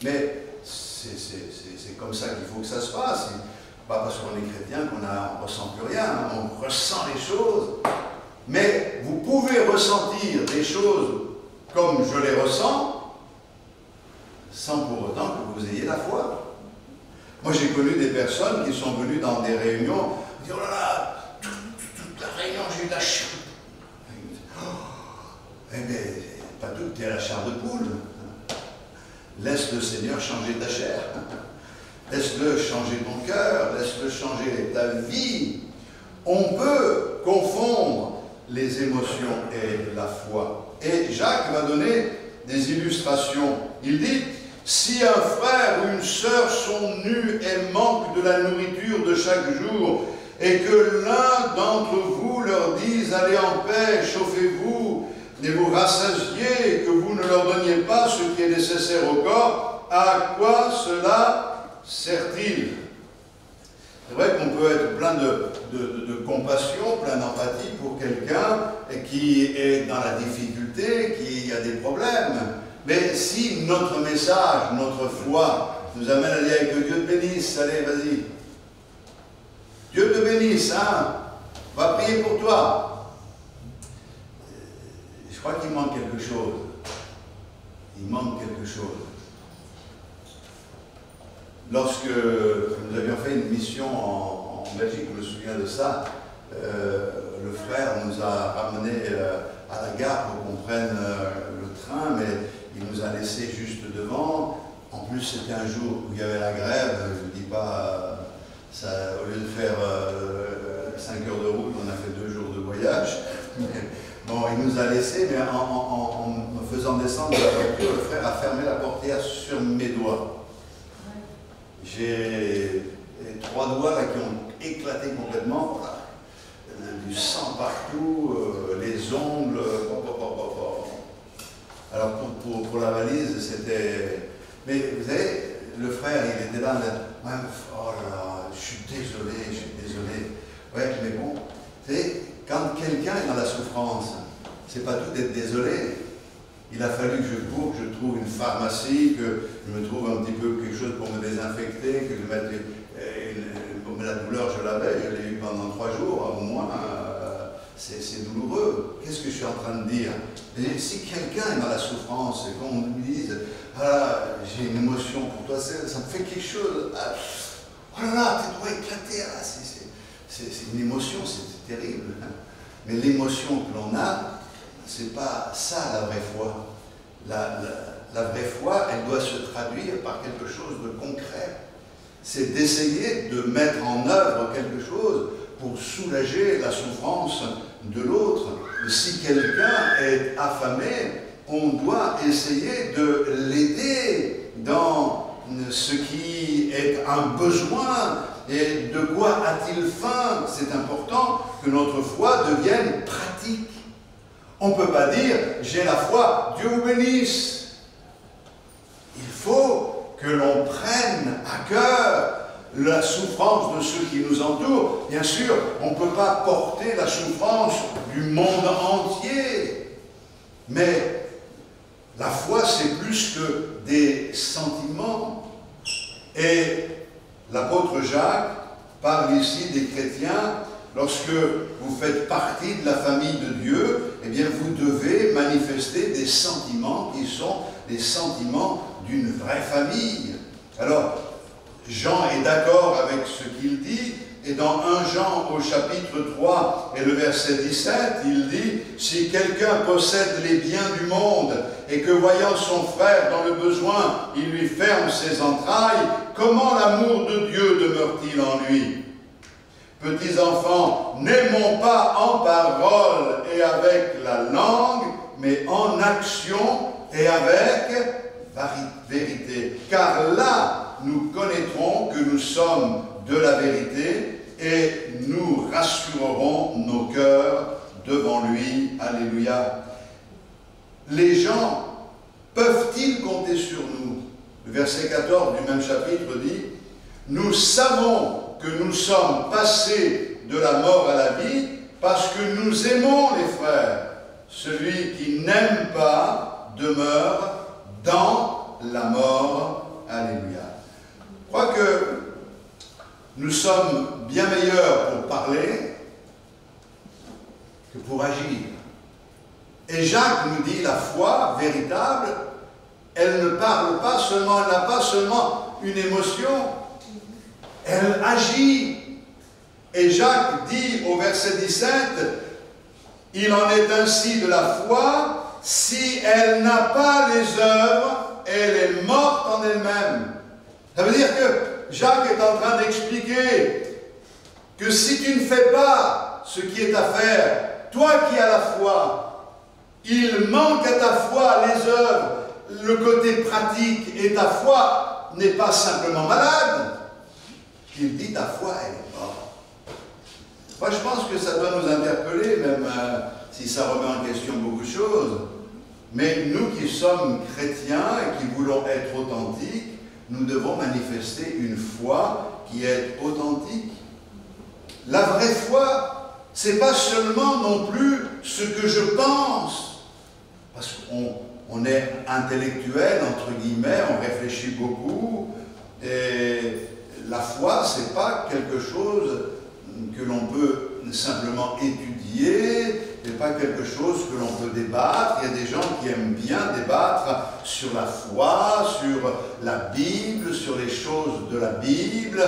Mais c'est comme ça qu'il faut que ça se passe. Pas parce qu'on est chrétien qu'on ne ressent plus rien, hein? On ressent les choses. Mais vous pouvez ressentir des choses comme je les ressens, sans pour autant que vous ayez la foi. Moi, j'ai connu des personnes qui sont venues dans des réunions, qui disent, oh là là, toute la réunion, j'ai eu la chair. Eh bien, pas tout, tu es à la chair de poule. Laisse le Seigneur changer ta chair. Laisse-le changer ton cœur, laisse-le changer ta vie. On peut confondre les émotions et la foi. Et Jacques va donner des illustrations. Il dit, si un frère ou une sœur sont nus et manquent de la nourriture de chaque jour, et que l'un d'entre vous leur dise, allez en paix, chauffez-vous, et vous rassasiez, que vous ne leur donniez pas ce qui est nécessaire au corps, à quoi cela sert-il? C'est vrai qu'on peut être plein de compassion, plein d'empathie pour quelqu'un qui est dans la difficulté, qui a des problèmes. Mais si notre message, notre foi nous amène à dire que Dieu te bénisse, allez, vas-y. Dieu te bénisse, hein, va prier pour toi. Je crois qu'il manque quelque chose. Il manque quelque chose. Lorsque nous avions fait une mission en Belgique, je me souviens de ça, le frère nous a ramenés à la gare pour qu'on prenne le train, mais il nous a laissés juste devant. En plus, c'était un jour où il y avait la grève, je ne dis pas, ça, au lieu de faire 5 heures de route, on a fait 2 jours de voyage. Bon, il nous a laissés, mais en me faisant descendre de la voiture, le frère a fermé la portière sur mes doigts. J'ai 3 doigts là, qui ont éclaté complètement, voilà. Du sang partout, les ongles. Alors pour la valise, c'était... Mais vous savez, le frère, il était là, oh là là, je suis désolé. Ouais, mais bon, vous savez, quand quelqu'un est dans la souffrance, c'est pas tout d'être désolé. Il a fallu que je cours, que je trouve une pharmacie, que je me trouve un petit peu quelque chose pour me désinfecter, que je mette la douleur, je l'avais, je l'ai eu pendant 3 jours, au moins, c'est douloureux. Qu'est-ce que je suis en train de dire? Et si quelqu'un est dans la souffrance, et qu'on lui dise, ah, j'ai une émotion pour toi, ça me fait quelque chose, ah, oh là là, tes doigts éclatés, ah, c'est une émotion, c'est terrible. Mais l'émotion que l'on a, c'est pas ça la vraie foi. La vraie foi, elle doit se traduire par quelque chose de concret. C'est d'essayer de mettre en œuvre quelque chose pour soulager la souffrance de l'autre. Si quelqu'un est affamé, on doit essayer de l'aider dans ce qui est un besoin. Et de quoi a-t-il faim? C'est important que notre foi devienne pratique. On ne peut pas dire, j'ai la foi, Dieu vous bénisse. Il faut que l'on prenne à cœur la souffrance de ceux qui nous entourent. Bien sûr, on ne peut pas porter la souffrance du monde entier. Mais la foi, c'est plus que des sentiments. Et l'apôtre Jacques parle ici des chrétiens. Lorsque vous faites partie de la famille de Dieu, eh bien vous devez manifester des sentiments qui sont des sentiments d'une vraie famille. Alors, Jean est d'accord avec ce qu'il dit, et dans 1 Jean au chapitre 3 et le verset 17, il dit « Si quelqu'un possède les biens du monde, et que voyant son frère dans le besoin, il lui ferme ses entrailles, comment l'amour de Dieu demeure-t-il en lui ?» Petits enfants, n'aimons pas en parole et avec la langue, mais en action et avec vérité. Car là, nous connaîtrons que nous sommes de la vérité et nous rassurerons nos cœurs devant lui. Alléluia. Les gens peuvent-ils compter sur nous? Le verset 14 du même chapitre dit « Nous savons que nous sommes passés de la mort à la vie parce que nous aimons les frères. Celui qui n'aime pas demeure dans la mort. » Alléluia. Je crois que nous sommes bien meilleurs pour parler que pour agir. Et Jacques nous dit, la foi véritable, elle ne parle pas seulement, elle n'a pas seulement une émotion, elle agit. Et Jacques dit au verset 17, il en est ainsi de la foi, si elle n'a pas les œuvres, elle est morte en elle-même. Ça veut dire que Jacques est en train d'expliquer que si tu ne fais pas ce qui est à faire, toi qui as la foi, il manque à ta foi les œuvres, le côté pratique, et ta foi n'est pas simplement malade. Il dit ta foi, elle est morte. Moi, je pense que ça doit nous interpeller, même si ça remet en question beaucoup de choses. Mais nous qui sommes chrétiens et qui voulons être authentiques, nous devons manifester une foi qui est authentique. La vraie foi, c'est pas seulement non plus ce que je pense, parce qu'on est intellectuel, entre guillemets, on réfléchit beaucoup, et la foi, c'est pas quelque chose que l'on peut simplement étudier, c'est pas quelque chose que l'on peut débattre. Il y a des gens qui aiment bien débattre sur la foi, sur la Bible, sur les choses de la Bible,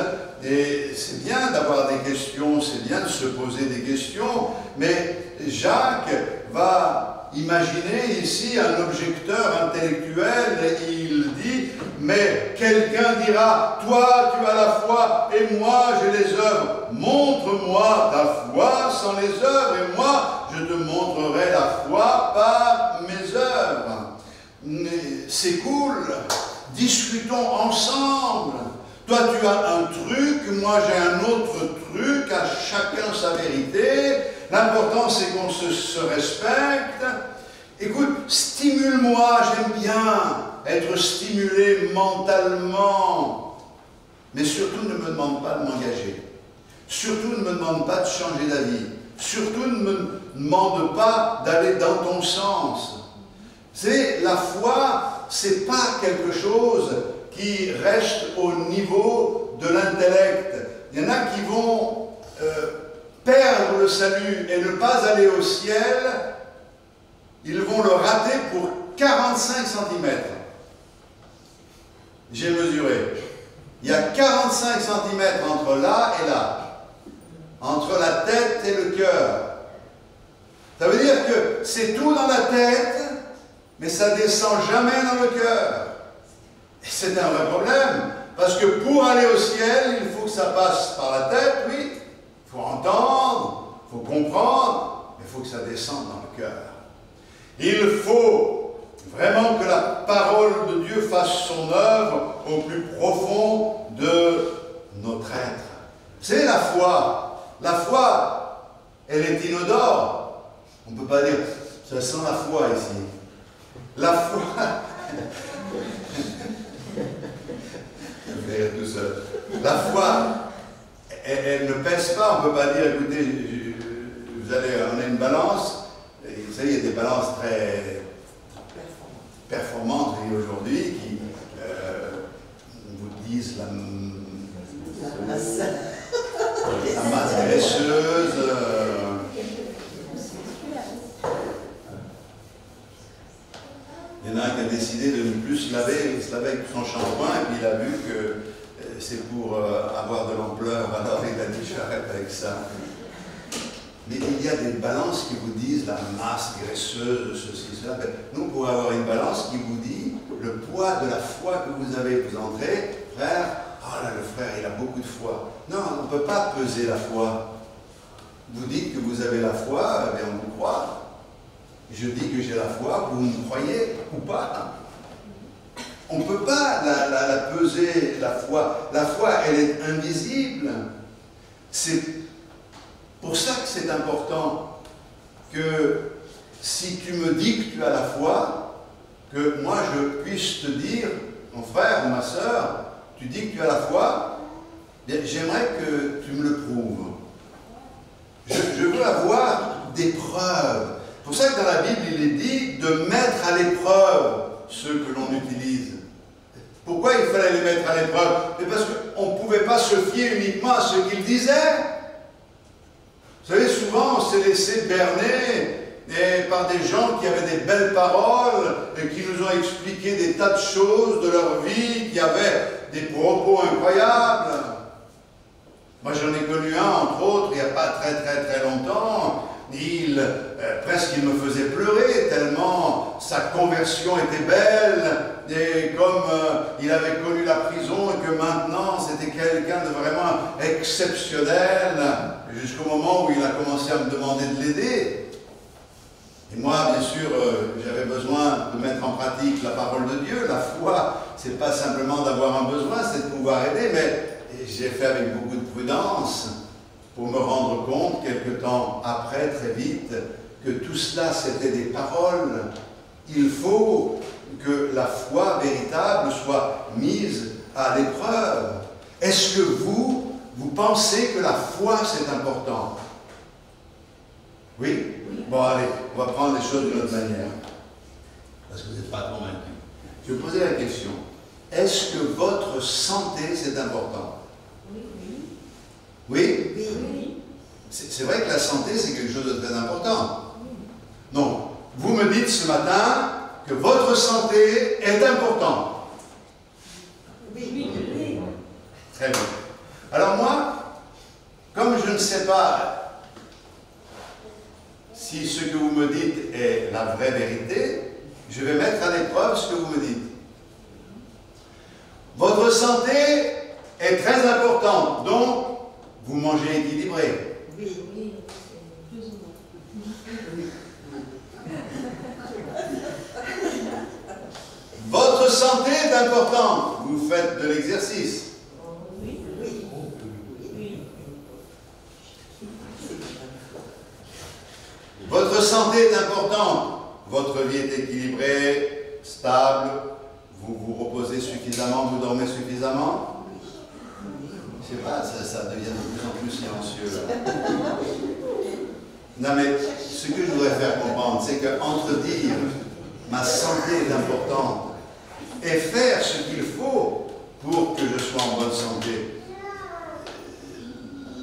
et c'est bien d'avoir des questions, c'est bien de se poser des questions, mais Jacques va imaginer ici un objecteur intellectuel et il dit, mais quelqu'un dira, toi tu as la foi et moi j'ai les œuvres, montre-moi ta foi sans les œuvres et moi je te montrerai la foi par mes œuvres. C'est cool, discutons ensemble. Toi tu as un truc, moi j'ai un autre truc, à chacun sa vérité. L'important c'est qu'on se respecte. Écoute, stimule-moi, j'aime bien être stimulé mentalement. Mais surtout ne me demande pas de m'engager. Surtout ne me demande pas de changer d'avis. Surtout ne me demande pas d'aller dans ton sens. C'est la foi, c'est pas quelque chose qui reste au niveau de l'intellect. Il y en a qui vont perdre le salut et ne pas aller au ciel, ils vont le rater pour 45 cm. J'ai mesuré. Il y a 45 cm entre là et là, entre la tête et le cœur. Ça veut dire que c'est tout dans la tête, mais ça ne descend jamais dans le cœur. Et c'est un vrai problème, parce que pour aller au ciel, il faut que ça passe par la tête, oui, il faut entendre, il faut comprendre, mais il faut que ça descende dans le cœur. Il faut vraiment que la parole de Dieu fasse son œuvre au plus profond de notre être. C'est la foi. La foi, elle est inodore. On ne peut pas dire, ça sent la foi ici. La foi, tout seul. La foi, elle ne pèse pas. On ne peut pas dire, écoutez, on a une balance. Vous savez, il y a des balances très performantes aujourd'hui qui vous disent la masse graisseuse. Il y en a un qui a décidé de ne plus se laver avec son shampoing, et puis il a vu que c'est pour avoir de l'ampleur, alors il a dit j'arrête avec ça. Mais il y a des balances qui vous disent la masse graisseuse, ceci, cela. Nous, pour avoir une balance qui vous dit le poids de la foi que vous avez, vous entrez, frère, oh là, le frère, il a beaucoup de foi. Non, on ne peut pas peser la foi. Vous dites que vous avez la foi, mais on vous croit. Je dis que j'ai la foi, vous me croyez ou pas. On ne peut pas la peser, la foi. La foi, elle est invisible. C'est pour ça que c'est important que si tu me dis que tu as la foi, que moi je puisse te dire, mon frère ou ma sœur, tu dis que tu as la foi, bien, j'aimerais que tu me le prouves. Je veux avoir des preuves. C'est pour ça que dans la Bible, il est dit de mettre à l'épreuve ceux que l'on utilise. Pourquoi il fallait les mettre à l'épreuve? C'est parce qu'on ne pouvait pas se fier uniquement à ce qu'ils disaient. Vous savez, souvent, on s'est laissé berner par des gens qui avaient des belles paroles et qui nous ont expliqué des tas de choses de leur vie, qui avaient des propos incroyables. Moi, j'en ai connu un, entre autres, il n'y a pas très longtemps. Presque il me faisait pleurer tellement sa conversion était belle, et comme il avait connu la prison et que maintenant c'était quelqu'un de vraiment exceptionnel, jusqu'au moment où il a commencé à me demander de l'aider. Et moi, bien sûr, j'avais besoin de mettre en pratique la parole de Dieu. La foi, c'est pas simplement d'avoir un besoin, c'est de pouvoir aider, mais j'ai fait avec beaucoup de prudence pour me rendre compte, quelque temps après, très vite, que tout cela, c'était des paroles. Il faut que la foi véritable soit mise à l'épreuve. Est-ce que vous pensez que la foi, c'est important? Oui? Bon, allez, on va prendre les choses d'une autre manière. Parce que vous n'êtes pas convaincus. Je vais poser la question. Est-ce que votre santé, c'est important? Oui? Oui? C'est vrai que la santé, c'est quelque chose de très important. Donc, vous me dites ce matin que votre santé est importante. Oui. Très bien. Alors moi, comme je ne sais pas si ce que vous me dites est la vraie vérité, je vais mettre à l'épreuve ce que vous me dites. Votre santé est très importante, donc vous mangez équilibré. Oui. Votre santé est importante. Vous faites de l'exercice. Oui. Votre santé est importante. Votre vie est équilibrée, stable. Vous vous reposez suffisamment, vous dormez suffisamment. Je ne sais pas, ça devient de plus en plus silencieux. Non mais, ce que je voudrais faire comprendre, c'est qu'entre dire ma santé est importante et faire ce qu'il faut pour que je sois en bonne santé,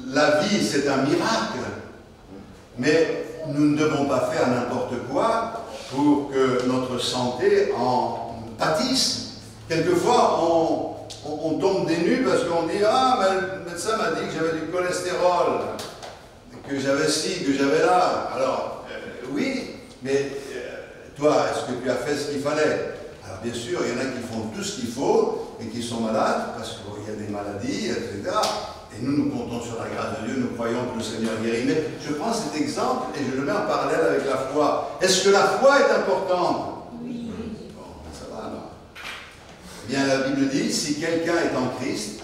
la vie c'est un miracle, mais nous ne devons pas faire n'importe quoi pour que notre santé en pâtisse. Quelquefois, on tombe des nues parce qu'on dit « Ah, mais le médecin m'a dit que j'avais du cholestérol, que j'avais ci, que j'avais là. » Alors, oui, mais toi, est-ce que tu as fait ce qu'il fallait? Alors, bien sûr, il y en a qui font tout ce qu'il faut et qui sont malades parce qu'il y a des maladies, etc. Et nous comptons sur la grâce de Dieu, nous croyons que le Seigneur guérit. Mais je prends cet exemple et je le mets en parallèle avec la foi. Est-ce que la foi est importante? Oui. Bon, ça va alors. Eh bien, la Bible dit, si quelqu'un est en Christ,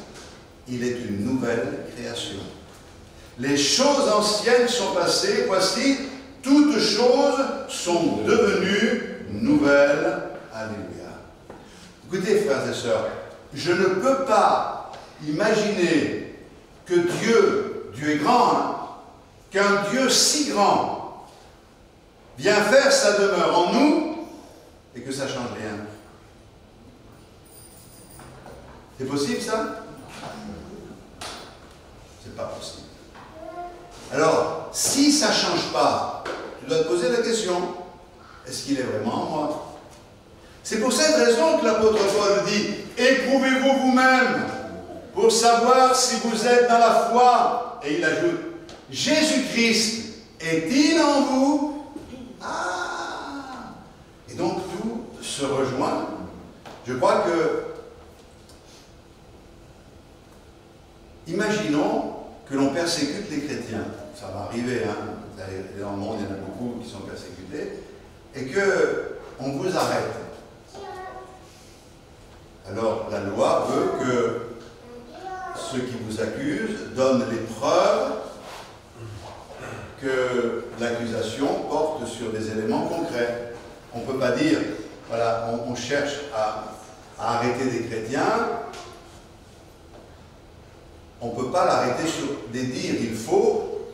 il est une nouvelle création. Les choses anciennes sont passées, voici, toutes choses sont devenues nouvelles. Alléluia. Écoutez, frères et sœurs, je ne peux pas imaginer que Dieu est grand, hein, qu'un Dieu si grand vient faire sa demeure en nous et que ça ne change rien. C'est possible ça? C'est pas possible. Alors, si ça ne change pas, tu dois te poser la question, est-ce qu'il est vraiment en moi? C'est pour cette raison que l'apôtre Paul dit, éprouvez-vous vous-même pour savoir si vous êtes dans la foi. Et il ajoute, Jésus-Christ est-il en vous? Ah! Et donc tout se rejoint. Je crois que, imaginons que l'on persécute les chrétiens. Ça va arriver, hein. Dans le monde, il y en a beaucoup qui sont persécutés. Et qu'on vous arrête. Alors, la loi veut que ceux qui vous accusent donnent les preuves que l'accusation porte sur des éléments concrets. On ne peut pas dire, voilà, on cherche à arrêter des chrétiens, on ne peut pas l'arrêter sur des dires, il faut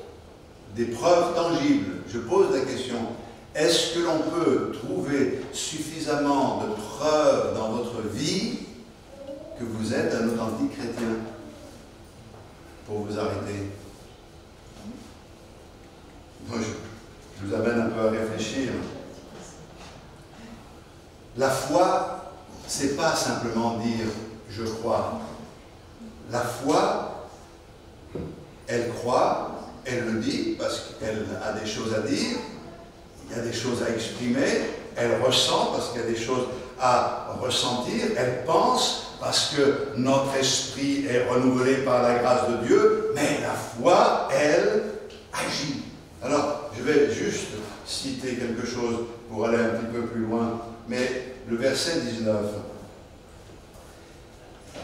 des preuves tangibles. Je pose la question, est-ce que l'on peut trouver suffisamment de preuves dans votre vie que vous êtes un authentique chrétien pour vous arrêter? Moi, je vous amène un peu à réfléchir. La foi, c'est pas simplement dire « je crois ». La foi, elle croit, elle le dit parce qu'elle a des choses à dire, il y a des choses à exprimer, elle ressent parce qu'il y a des choses à ressentir, elle pense parce que notre esprit est renouvelé par la grâce de Dieu, mais la foi, elle, agit. Alors, je vais juste citer quelque chose pour aller un petit peu plus loin, mais le verset 19.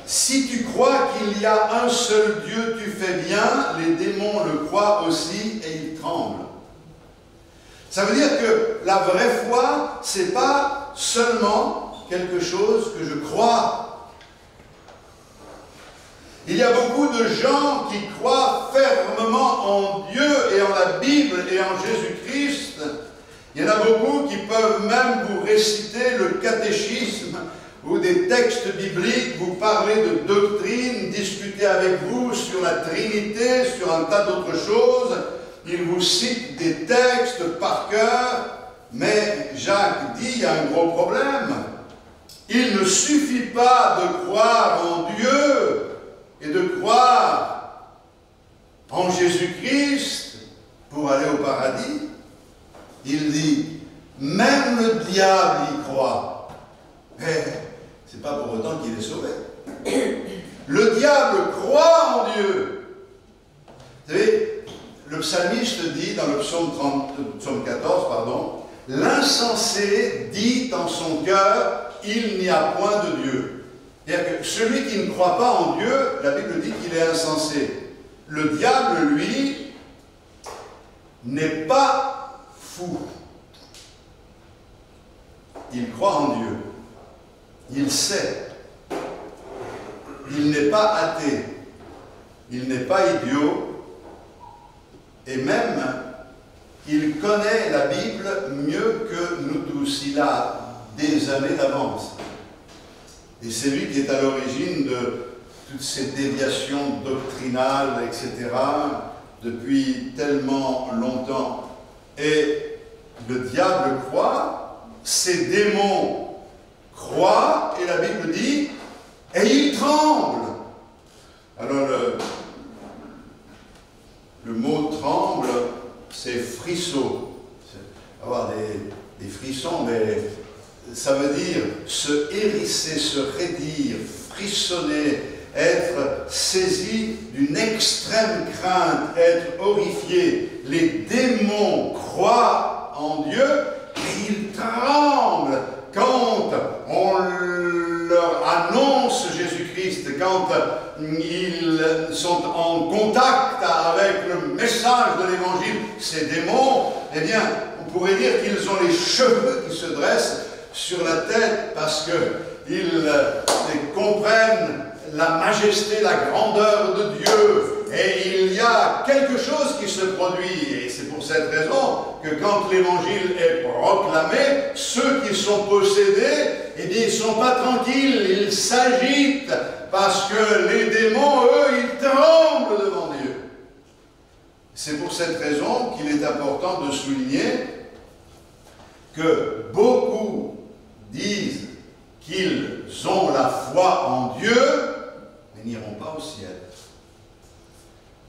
Si tu crois qu'il y a un seul Dieu, tu fais bien, les démons le croient aussi et ils tremblent. Ça veut dire que la vraie foi, c'est pas seulement quelque chose que je crois. Il y a beaucoup de gens qui croient fermement en Dieu et en la Bible et en Jésus-Christ. Il y en a beaucoup qui peuvent même vous réciter le catéchisme ou des textes bibliques, vous parler de doctrine, discuter avec vous sur la Trinité, sur un tas d'autres choses. Ils vous citent des textes par cœur, mais Jacques dit, il y a un gros problème. Il ne suffit pas de croire en Dieu et de croire en Jésus-Christ pour aller au paradis. Il dit, même le diable y croit. Mais ce n'est pas pour autant qu'il est sauvé. Le diable croit en Dieu. Vous savez, le psalmiste dit dans le psaume 14, l'insensé dit en son cœur, il n'y a point de Dieu. C'est-à-dire que celui qui ne croit pas en Dieu, la Bible dit qu'il est insensé. Le diable, lui, n'est pas fou. Il croit en Dieu. Il sait. Il n'est pas athée. Il n'est pas idiot. Et même, il connaît la Bible mieux que nous tous. Il a des années d'avance. Et c'est lui qui est à l'origine de toutes ces déviations doctrinales, etc., depuis tellement longtemps. Et le diable croit, ces démons croient, et la Bible dit, et ils tremblent. Alors le mot tremble, c'est frisson. Avoir des frissons, mais ça veut dire se hérisser, se raidir, frissonner, être saisi d'une extrême crainte, être horrifié. Les démons croient en Dieu et ils tremblent quand on leur annonce Jésus-Christ, quand ils sont en contact avec le message de l'Évangile. Ces démons, eh bien, on pourrait dire qu'ils ont les cheveux qui se dressent sur la tête parce qu'ils comprennent la majesté, la grandeur de Dieu. Et il y a quelque chose qui se produit. Et c'est pour cette raison que quand l'Évangile est proclamé, ceux qui sont possédés, eh bien, ils ne sont pas tranquilles, ils s'agitent parce que les démons, eux, ils tremblent devant Dieu. C'est pour cette raison qu'il est important de souligner que beaucoup disent qu'ils ont la foi en Dieu, mais n'iront pas au ciel.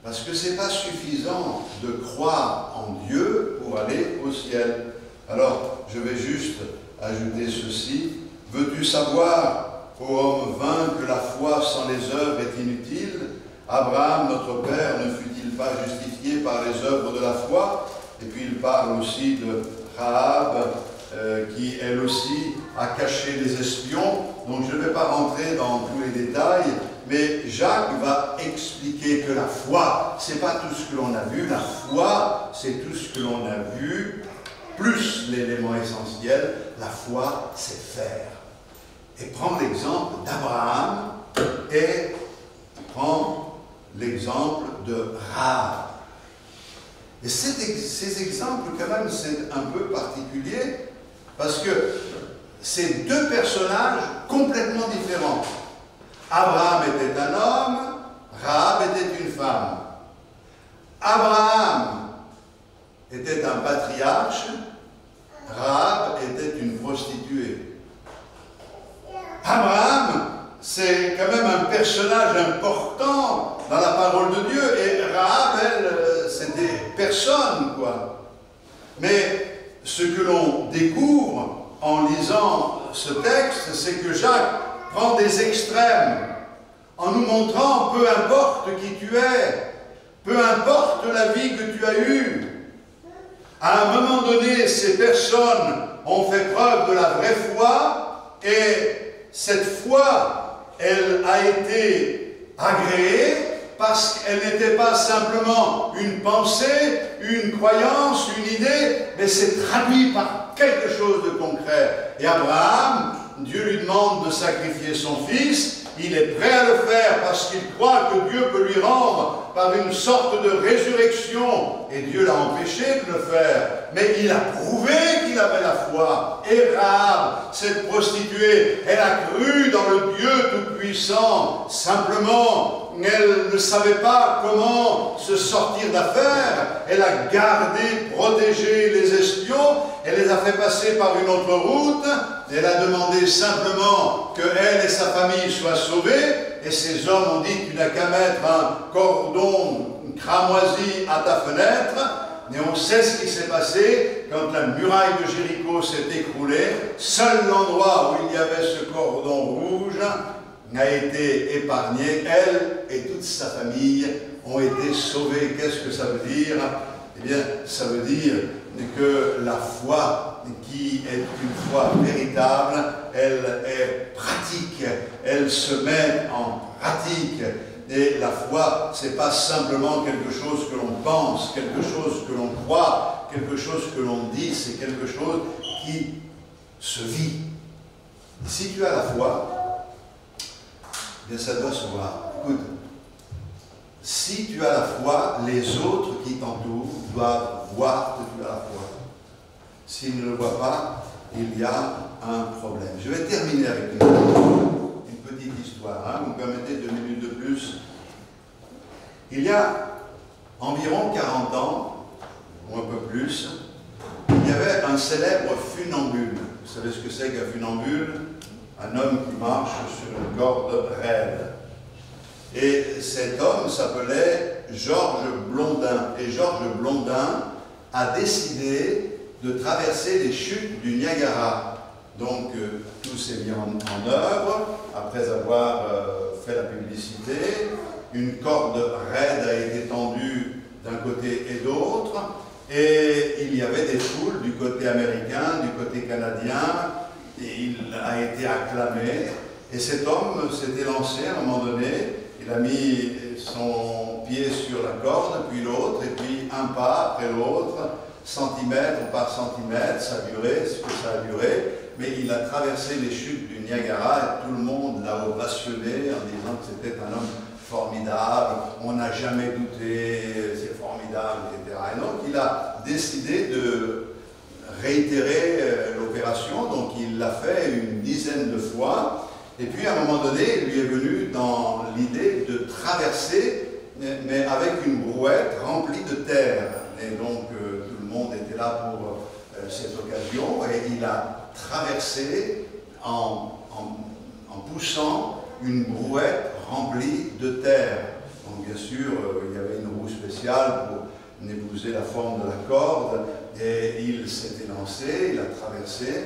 Parce que ce n'est pas suffisant de croire en Dieu pour aller au ciel. Alors, je vais juste ajouter ceci. Veux-tu savoir, ô homme vain, que la foi sans les œuvres est inutile? Abraham, notre père, ne fut-il pas justifié par les œuvres de la foi? Et puis il parle aussi de Rahab, qui elle aussi a caché les espions. Donc je ne vais pas rentrer dans tous les détails, mais Jacques va expliquer que la foi, ce n'est pas tout ce que l'on a vu, la foi, c'est tout ce que l'on a vu, plus l'élément essentiel, la foi, c'est faire. et prend l'exemple d'Abraham et prend l'exemple de Rahab. Et ces exemples, quand même, c'est un peu particulier parce que c'est deux personnages complètement différents. Abraham était un homme, Rahab était une femme. Abraham était un patriarche, Rahab était une prostituée. Abraham, c'est quand même un personnage important dans la parole de Dieu, et Rahab, elle, c'était personne, quoi. Mais ce que l'on découvre en lisant ce texte, c'est que Jacques prend des extrêmes en nous montrant, peu importe qui tu es, peu importe la vie que tu as eue, à un moment donné, ces personnes ont fait preuve de la vraie foi, et cette foi, elle a été agréée parce qu'elle n'était pas simplement une pensée, une croyance, une idée, mais c'est traduit par quelque chose de concret. Et Abraham, Dieu lui demande de sacrifier son fils. Il est prêt à le faire parce qu'il croit que Dieu peut lui rendre par une sorte de résurrection. Et Dieu l'a empêché de le faire. Mais il a prouvé qu'il avait la foi. Et Rahab, cette prostituée, elle a cru dans le Dieu Tout-Puissant. Simplement, elle ne savait pas comment se sortir d'affaire. Elle a gardé, protégé les espions. Elle les a fait passer par une autre route. Elle a demandé simplement qu'elle et sa famille soient sauvés. Et ces hommes ont dit: tu n'as qu'à mettre un cordon cramoisi à ta fenêtre. Et on sait ce qui s'est passé quand la muraille de Jéricho s'est écroulée. Seul l'endroit où il y avait ce cordon rouge a été épargné. Elle et toute sa famille ont été sauvés. Qu'est-ce que ça veut dire? Eh bien, ça veut dire que la foi qui est une foi véritable, elle est pratique, elle se met en pratique. Et la foi, ce n'est pas simplement quelque chose que l'on pense, quelque chose que l'on croit, quelque chose que l'on dit, c'est quelque chose qui se vit. Si tu as la foi, bien ça doit se voir. Écoute, si tu as la foi, les autres qui t'entourent doivent voir que tu as la foi. S'ils ne le voient pas, il y a un problème. Je vais terminer avec une petite histoire. Hein. Vous me permettez 2 minutes de plus. Il y a environ 40 ans, ou un peu plus, il y avait un célèbre funambule. Vous savez ce que c'est qu'un funambule? Un homme qui marche sur une corde raide. Et cet homme s'appelait Georges Blondin. Et Georges Blondin a décidé de traverser les chutes du Niagara. Donc tout s'est mis en œuvre, après avoir fait la publicité. Une corde raide a été tendue d'un côté et d'autre, et il y avait des foules du côté américain, du côté canadien, et il a été acclamé. Et cet homme s'était lancé à un moment donné. Il a mis son pied sur la corde, puis l'autre, et puis un pas après l'autre, centimètre par centimètre, ça a duré ce que ça a duré, mais il a traversé les chutes du Niagara et tout le monde l'a ovationné en disant que c'était un homme formidable, on n'a jamais douté, c'est formidable, etc. Et donc il a décidé de réitérer l'opération, donc il l'a fait une dizaine de fois. Et puis à un moment donné, il lui est venu dans l'idée de traverser, mais avec une brouette remplie de terre. Et donc tout le monde était là pour cette occasion, et il a traversé en poussant une brouette remplie de terre. Donc bien sûr, il y avait une roue spéciale pour épouser la forme de la corde, et il s'était lancé, il a traversé.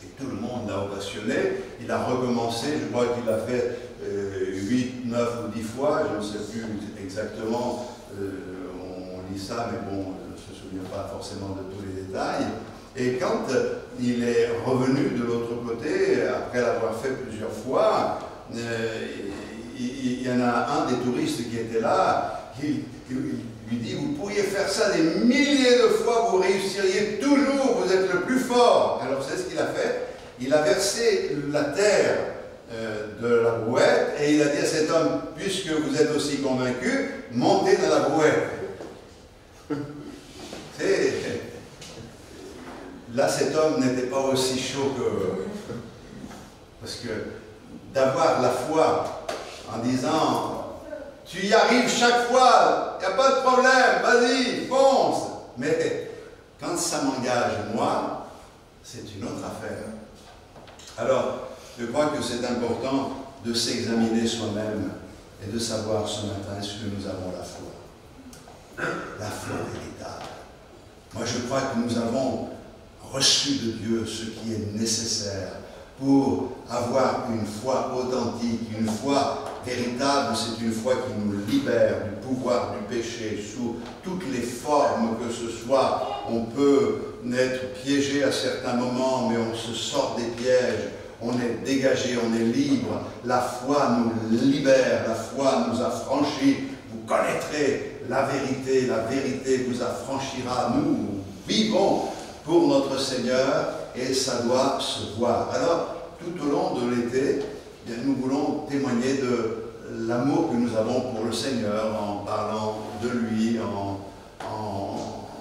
Et tout le monde l'a ovationné. Il a recommencé, je crois qu'il a fait 8, 9 ou 10 fois, je ne sais plus exactement, on lit ça, mais bon, on ne se souvient pas forcément de tous les détails. Et quand il est revenu de l'autre côté, après l'avoir fait plusieurs fois, il y en a un des touristes qui était là, qui lui dit: vous pourriez faire ça des milliers de fois, vous réussiriez toujours, vous êtes le plus fort. Alors c'est ce qu'il a fait. il a versé la terre de la brouette et il a dit à cet homme, puisque vous êtes aussi convaincu, montez dans la brouette. Là, cet homme n'était pas aussi chaud que... Parce que d'avoir la foi en disant, tu y arrives chaque fois, il n'y a pas de problème, vas-y, fonce. Mais quand ça m'engage, moi, c'est une autre affaire. Alors, je crois que c'est important de s'examiner soi-même et de savoir ce matin est-ce que nous avons la foi. La foi véritable. Moi, je crois que nous avons reçu de Dieu ce qui est nécessaire pour avoir une foi authentique, une foi véritable. C'est une foi qui nous libère du pouvoir du péché sous toutes les formes que ce soit. On peut être piégé à certains moments, mais on se sort des pièges. On est dégagé, on est libre. La foi nous libère, la foi nous affranchit. Vous connaîtrez la vérité vous affranchira. Nous vivons pour notre Seigneur et ça doit se voir. Alors, tout au long de l'été, nous voulons témoigner de l'amour que nous avons pour le Seigneur en parlant de lui, en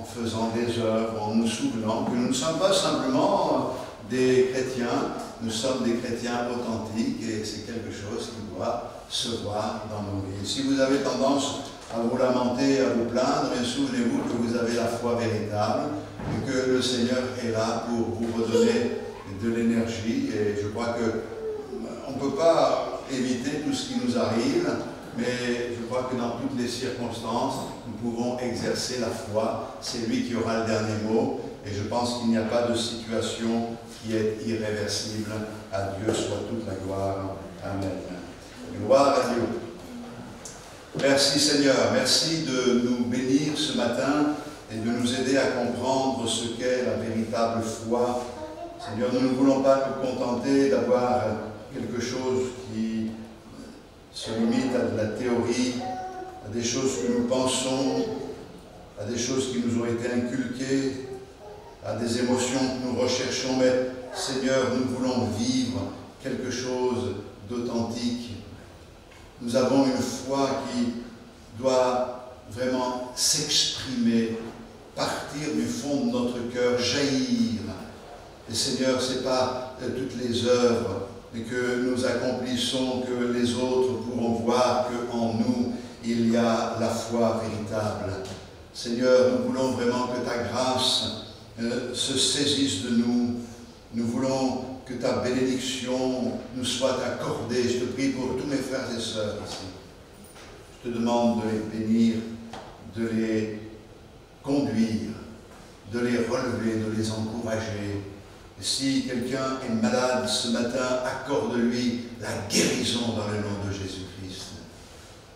faisant des œuvres, en nous souvenant que nous ne sommes pas simplement des chrétiens, nous sommes des chrétiens authentiques et c'est quelque chose qui doit se voir dans nos vies. Si vous avez tendance à vous lamenter, à vous plaindre, et souvenez-vous que vous avez la foi véritable et que le Seigneur est là pour vous redonner de l'énergie. Et je crois qu'on ne peut pas éviter tout ce qui nous arrive, mais je crois que dans toutes les circonstances, nous pouvons exercer la foi. C'est lui qui aura le dernier mot. Et je pense qu'il n'y a pas de situation qui est irréversible. À Dieu soit toute la gloire. Amen. Gloire à Dieu. Merci Seigneur, merci de nous bénir ce matin et de nous aider à comprendre ce qu'est la véritable foi. Seigneur, nous ne voulons pas nous contenter d'avoir quelque chose qui se limite à de la théorie, à des choses que nous pensons, à des choses qui nous ont été inculquées, à des émotions que nous recherchons, mais Seigneur, nous voulons vivre quelque chose d'authentique. Nous avons une foi qui doit vraiment s'exprimer, partir du fond de notre cœur, jaillir. Et Seigneur, ce n'est pas toutes les œuvres que nous accomplissons que les autres pourront voir qu'en nous, il y a la foi véritable. Seigneur, nous voulons vraiment que ta grâce se saisisse de nous. Nous voulons que ta bénédiction nous soit accordée. Je te prie pour tous mes frères et sœurs ici. Je te demande de les bénir, de les conduire, de les relever, de les encourager. Et si quelqu'un est malade ce matin, accorde-lui la guérison dans le nom de Jésus-Christ.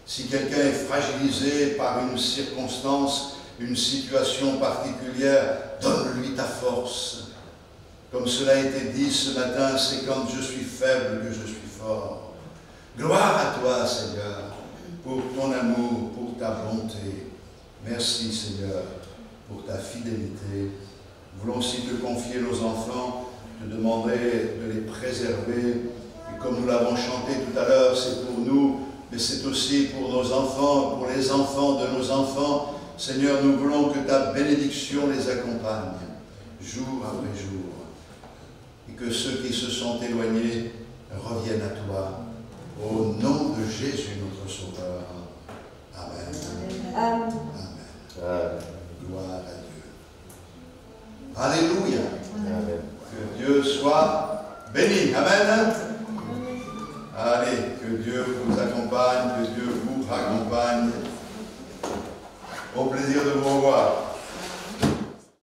Si quelqu'un est fragilisé par une circonstance, une situation particulière, donne-lui ta force. Comme cela a été dit ce matin, c'est quand je suis faible que je suis fort. Gloire à toi, Seigneur, pour ton amour, pour ta bonté. Merci, Seigneur, pour ta fidélité. Nous voulons aussi te confier nos enfants, te demander de les préserver. Et comme nous l'avons chanté tout à l'heure, c'est pour nous, mais c'est aussi pour nos enfants, pour les enfants de nos enfants. Seigneur, nous voulons que ta bénédiction les accompagne, jour après jour. Et que ceux qui se sont éloignés reviennent à toi. Au nom de Jésus, notre Sauveur. Amen. Amen. Amen. Gloire à Dieu. Alléluia. Amen. Que Dieu soit béni. Amen. Allez, que Dieu vous accompagne, que Dieu vous accompagne. Au plaisir de vous revoir.